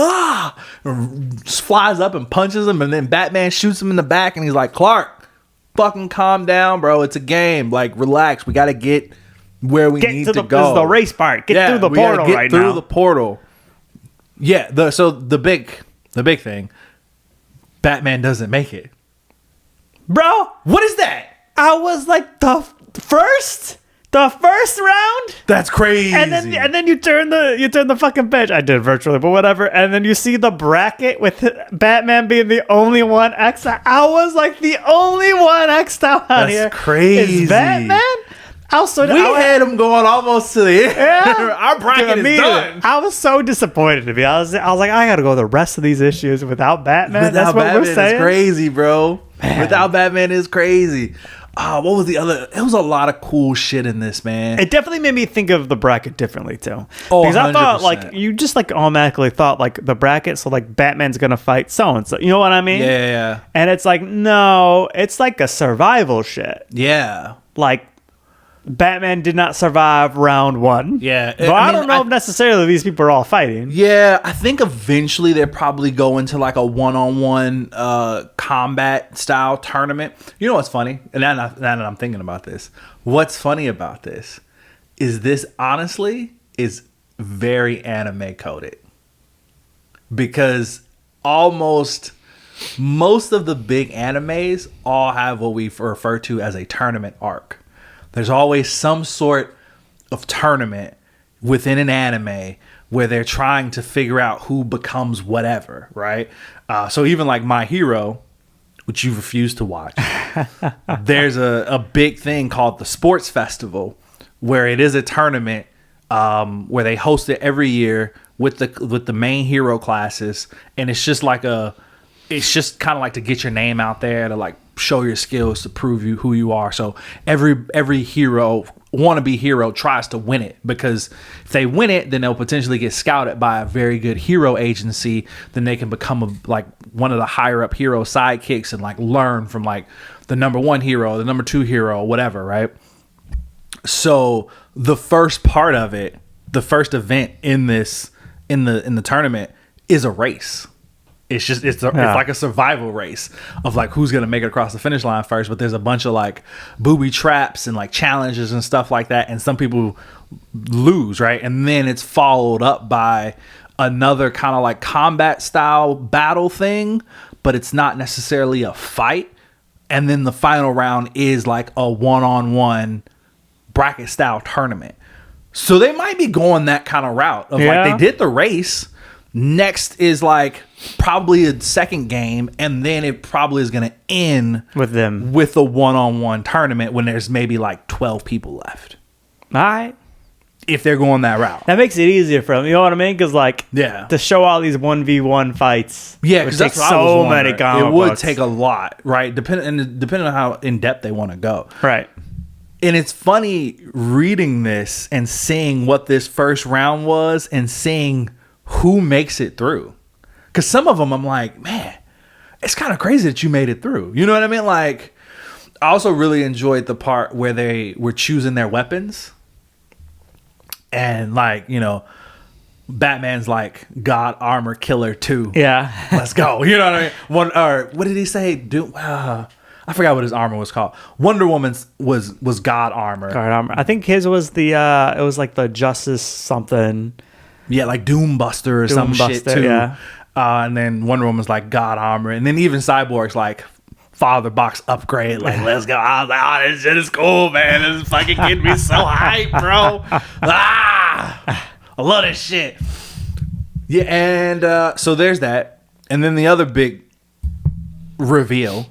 flies up and punches him, and then Batman shoots him in the back, and he's like, Clark, fucking calm down, bro. It's a game. Like, relax. We got to get where we need to go. This is the race part. Get through the portal right now. Get through the portal. Yeah, the big thing, Batman doesn't make it. Bro, what is that? I was like the first The first round? That's crazy. And then you turn the fucking page. I did virtually, but whatever. And then you see the bracket with Batman being the only one X'd out. I was like the only one X'd out on here. That's crazy. Is Batman? We had him going almost to the end. Yeah. Our bracket is done. I was so disappointed to be. I was like, I got to go the rest of these issues without Batman. That's what Batman we're saying. Is crazy, bro. Man. Without Batman is crazy. What was the other? It was a lot of cool shit in this, man. It definitely made me think of the bracket differently too. Oh, because 100%. I thought like you just like automatically thought like the bracket, so like Batman's gonna fight so and so. You know what I mean? Yeah. And it's like no, it's like a survival shit. Yeah. Like Batman did not survive round 1. Yeah. But I don't know if necessarily these people are all fighting. Yeah, I think eventually they'll probably go into like a one-on-one combat style tournament. You know what's funny? And now that I'm thinking about this, what's funny about this is this honestly is very anime coded. Because almost most of the big animes all have what we refer to as a tournament arc. There's always some sort of tournament within an anime where they're trying to figure out who becomes whatever, right? So even like My Hero, which you refuse to watch, there's a big thing called the Sports Festival where it is a tournament where they host it every year with the main hero classes, and it's just kind of like to get your name out there, to like show your skills, to prove who you are. So every hero, wannabe hero, tries to win it, because if they win it, then they'll potentially get scouted by a very good hero agency. Then they can become like one of the higher up hero sidekicks and like learn from like the number 1 hero, the number 2 hero, whatever, right? So the first part of it, the first event in the tournament is a race. It's like a survival race of like who's gonna make it across the finish line first. But there's a bunch of like booby traps and like challenges and stuff like that, and some people lose, right? And then it's followed up by another kind of like combat style battle thing, but it's not necessarily a fight. And then the final round is like a one-on-one bracket style tournament. So they might be going that kind of route of like they did the race. Next is like probably a second game, and then it probably is going to end with a one-on-one tournament when there's maybe like 12 people left. All right. If they're going that route. That makes it easier for them. You know what I mean? Because like to show all these 1v1 fights. Yeah, because that's so many comic It would books. take a lot, right? Depending on how in-depth they want to go. Right. And it's funny reading this and seeing what this first round was and seeing who makes it through. Because some of them I'm like, man, it's kind of crazy that you made it through. You know what I mean? Like, I also really enjoyed the part where they were choosing their weapons. And like, you know, Batman's like God Armor Killer 2. Yeah. Let's go. You know what I mean? What did he say? I forgot what his armor was called. Wonder Woman's was God Armor. God Armor. I think his was it was like the Justice something. Yeah, like Doombuster or some shit too. Yeah. And then Wonder Woman's like God Armor. And then even Cyborg's like Father Box Upgrade. Like, let's go. I was like, oh, this shit is cool, man. This is fucking getting me so hyped, bro. I love this shit. Yeah, and so there's that. And then the other big reveal,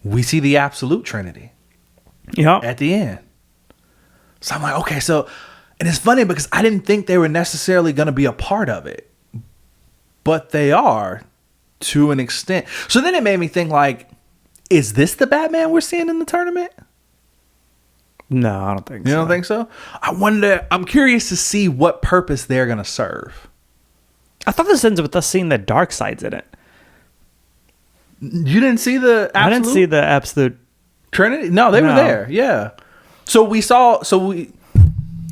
we see the Absolute Trinity. Yeah. At the end. So I'm like, okay, so... And it's funny because I didn't think they were necessarily going to be a part of it. But they are to an extent. So then it made me think like, is this the Batman we're seeing in the tournament? No, I don't think so. You don't think so? I'm curious to see what purpose they're going to serve. I thought this ends with us seeing the dark sides in it. You didn't see the Absolute? I didn't see the Absolute Trinity? No, they were there. Yeah. So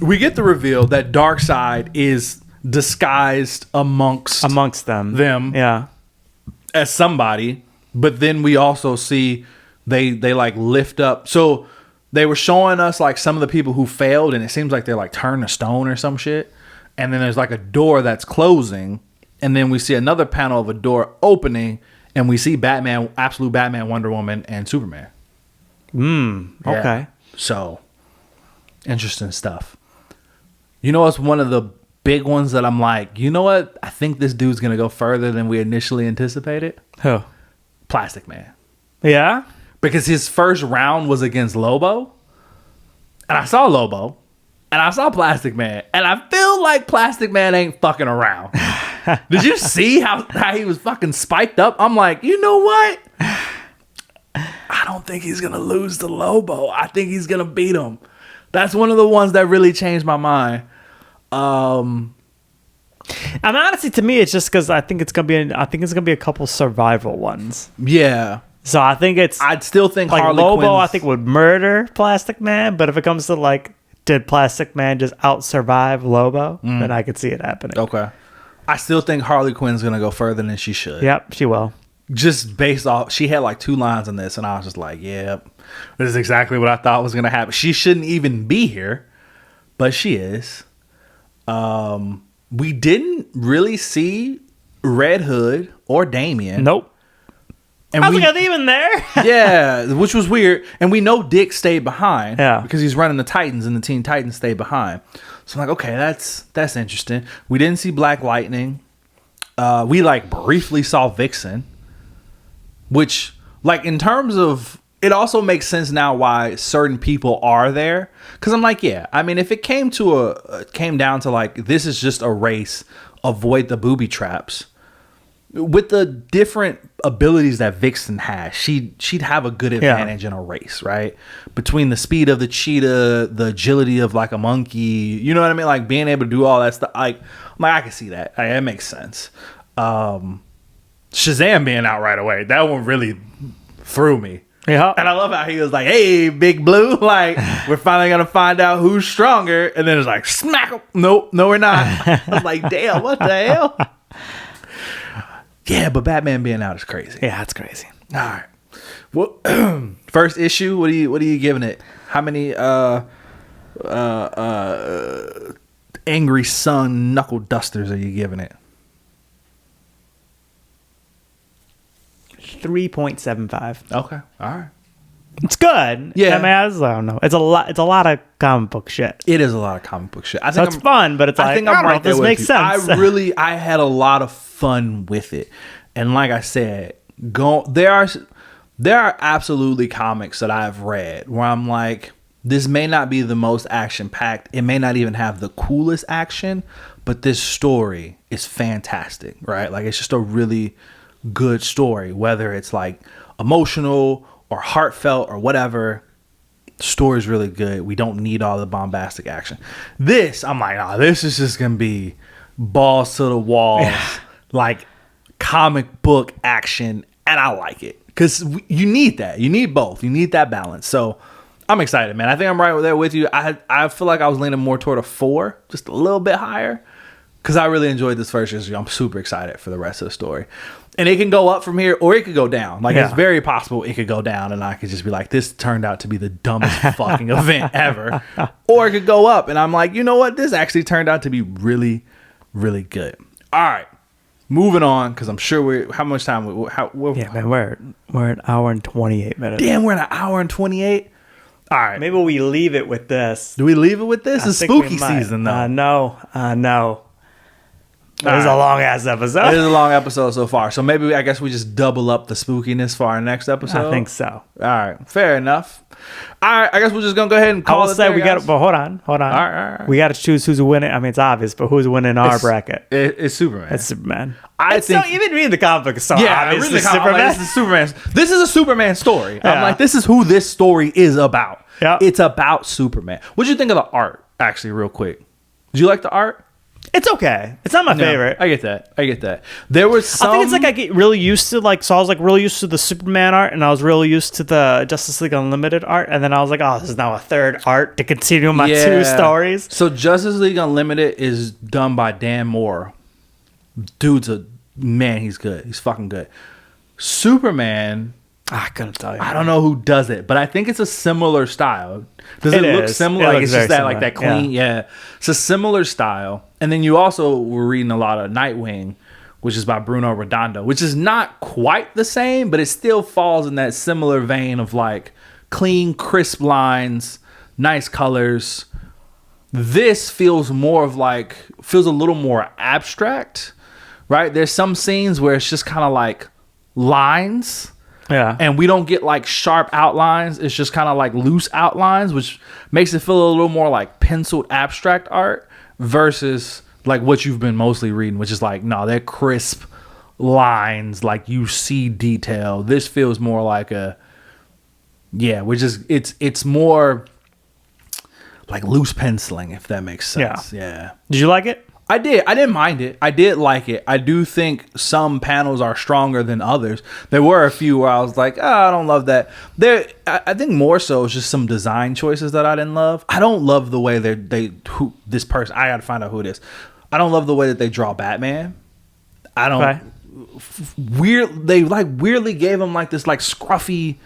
we get the reveal that Darkseid is disguised amongst them. Yeah. As somebody, but then we also see they like lift up. So they were showing us like some of the people who failed, and it seems like they're like turned to stone or some shit. And then there's like a door that's closing, and then we see another panel of a door opening, and we see Batman, Absolute Batman, Wonder Woman, and Superman. Okay. So Interesting stuff. You know what's one of the big ones that I'm like, you know what? I think this dude's going to go further than we initially anticipated. Who? Plastic Man. Yeah? Because his first round was against Lobo. And I saw Lobo. And I saw Plastic Man. And I feel like Plastic Man ain't fucking around. Did you see how he was fucking spiked up? I'm like, you know what? I don't think he's going to lose to Lobo. I think he's going to beat him. That's one of the ones that really changed my mind. And honestly, to me, it's just because I think it's gonna be a couple survival ones. Yeah. So I think I'd still think like Harley Lobo. Quinn's, I think would murder Plastic Man, but if it comes to like, did Plastic Man just out survive Lobo? Then I could see it happening. Okay. I still think Harley Quinn's gonna go further than she should. Yep, she will. Just based off, she had like 2 lines in this, and I was just like, "Yep, this is exactly what I thought was gonna happen." She shouldn't even be here, but she is. We didn't really see Red Hood or Damien. Nope. And I was like, are they even there? Yeah, which was weird. And we know Dick stayed behind. Yeah. Because he's running the Titans, and the Teen Titans stayed behind. So I'm like, okay, that's interesting. We didn't see Black Lightning. We like briefly saw Vixen, which like in terms of, it also makes sense now why certain people are there. Because I'm like, yeah, I mean, if it came down to like, this is just a race, avoid the booby traps. With the different abilities that Vixen has, she'd have a good advantage in a race, right? Between the speed of the cheetah, the agility of like a monkey, you know what I mean? Like being able to do all that stuff. Like, I can see that. That makes sense. Shazam being out right away, that one really threw me. Yeah. And I love how he was like, hey, Big Blue, like, we're finally going to find out who's stronger. And then it's like, smack him. Nope, no, we're not. I was like, damn, what the hell? Yeah, but Batman being out is crazy. Yeah, that's crazy. All right. Well, first issue, what are you giving it? How many Angry Sun knuckle dusters are you giving it? 3.75. Okay. All right. It's good. Yeah. I mean, I don't know. It's a lot of comic book shit. It is a lot of comic book shit. I So think it's fun, but it's like, I don't know if this makes sense. I had a lot of fun with it. And like I said, there are absolutely comics that I've read where I'm like, this may not be the most action packed. It may not even have the coolest action, but this story is fantastic, right? Like it's just a really good story, whether it's like emotional or heartfelt or whatever. The story is really good. We don't need all the bombastic action. This, I'm like, oh, this is just gonna be balls to the walls, like comic book action, and I like it because you need that. You need both. You need that balance. So I'm excited, man. I think I'm right there with you. I feel like I was leaning more toward a 4, just a little bit higher, because I really enjoyed this first issue. I'm super excited for the rest of the story. And it can go up from here, or it could go down. Like, it's very possible it could go down, and I could just be like, this turned out to be the dumbest fucking event ever. Or it could go up, and I'm like, you know what? This actually turned out to be really, really good. All right. Moving on, because I'm sure how much time? Man, we're an hour and 28 minutes. Damn, we're in an hour and 28? All right. Maybe we leave it with this. Do we leave it with this? It's spooky season, though. I know. It was a long ass episode. It is a long episode so far. So maybe I guess we just double up the spookiness for our next episode. I think so. All right, fair enough. All right, I guess we're just gonna go ahead and call it. But hold on. All right. We got to choose who's winning. I mean, it's obvious, but who's winning our bracket? It's Superman. It's Superman. I think even reading the comic book is so yeah, obvious. really Superman. Like, this is Superman. This is a Superman story. I'm like, this is who this story is about. Yeah, it's about Superman. What did you think of the art? Actually, real quick, did you like the art? It's okay. It's not my favorite. I get that. There was some... I think it's like I get really used to so I was like really used to the Superman art, and I was really used to the Justice League Unlimited art, and then I was like, oh, this is now a third art to continue my two stories. So Justice League Unlimited is done by Dan Moore. Dude's he's good. He's fucking good. Superman... I couldn't tell you. I don't know who does it, but I think it's a similar style. Does it look similar? Like it's just that similar. Like that clean, yeah. It's a similar style. And then you also were reading a lot of Nightwing, which is by Bruno Redondo, which is not quite the same, but it still falls in that similar vein of like clean, crisp lines, nice colors. This feels a little more abstract, right? There's some scenes where it's just kind of like lines. Yeah. And we don't get like sharp outlines. It's just kind of like loose outlines, which makes it feel a little more like penciled abstract art versus like what you've been mostly reading, which is like, no, they're crisp lines. Like you see detail. This feels more like it's more like loose penciling, if that makes sense. Yeah. Did you like it? I did. I didn't mind it. I did like it. I do think some panels are stronger than others. There were a few where I was like, I don't love that. I think more so it's just some design choices that I didn't love. I don't love the way this person. I got to find out who it is. I don't love the way that they draw Batman. I don't. Okay. They like weirdly gave him like this like scruffy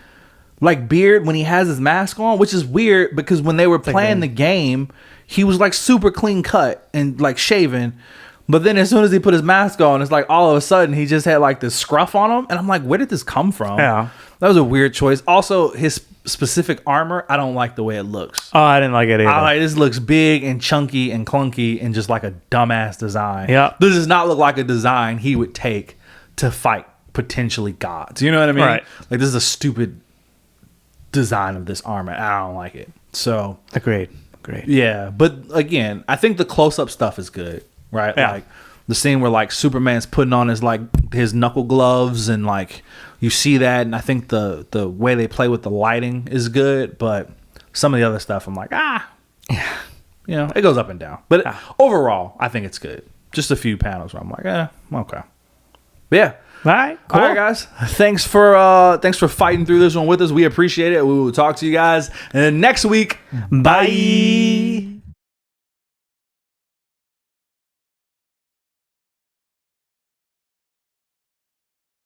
like beard when he has his mask on, which is weird because when they were playing the game, he was like super clean cut and like shaven. But then as soon as he put his mask on, it's like all of a sudden he just had like this scruff on him. And I'm like, where did this come from? Yeah. That was a weird choice. Also, his specific armor, I don't like the way it looks. Oh, I didn't like it either. This looks big and chunky and clunky and just like a dumbass design. Yeah. This does not look like a design he would take to fight potentially gods. You know what I mean? Right. Like this is a stupid design of this armor. I don't like it. So Agreed. yeah, but again, I think the close-up stuff is good, right? Yeah. Like the scene where like Superman's putting on his knuckle gloves and like you see that, and I think the way they play with the lighting is good, but some of the other stuff I'm like, it goes up and down. But overall, I think it's good. Just a few panels where I'm like, okay. But yeah. All right, cool. All right, guys. Thanks for fighting through this one with us. We appreciate it. We will talk to you guys next week. Bye.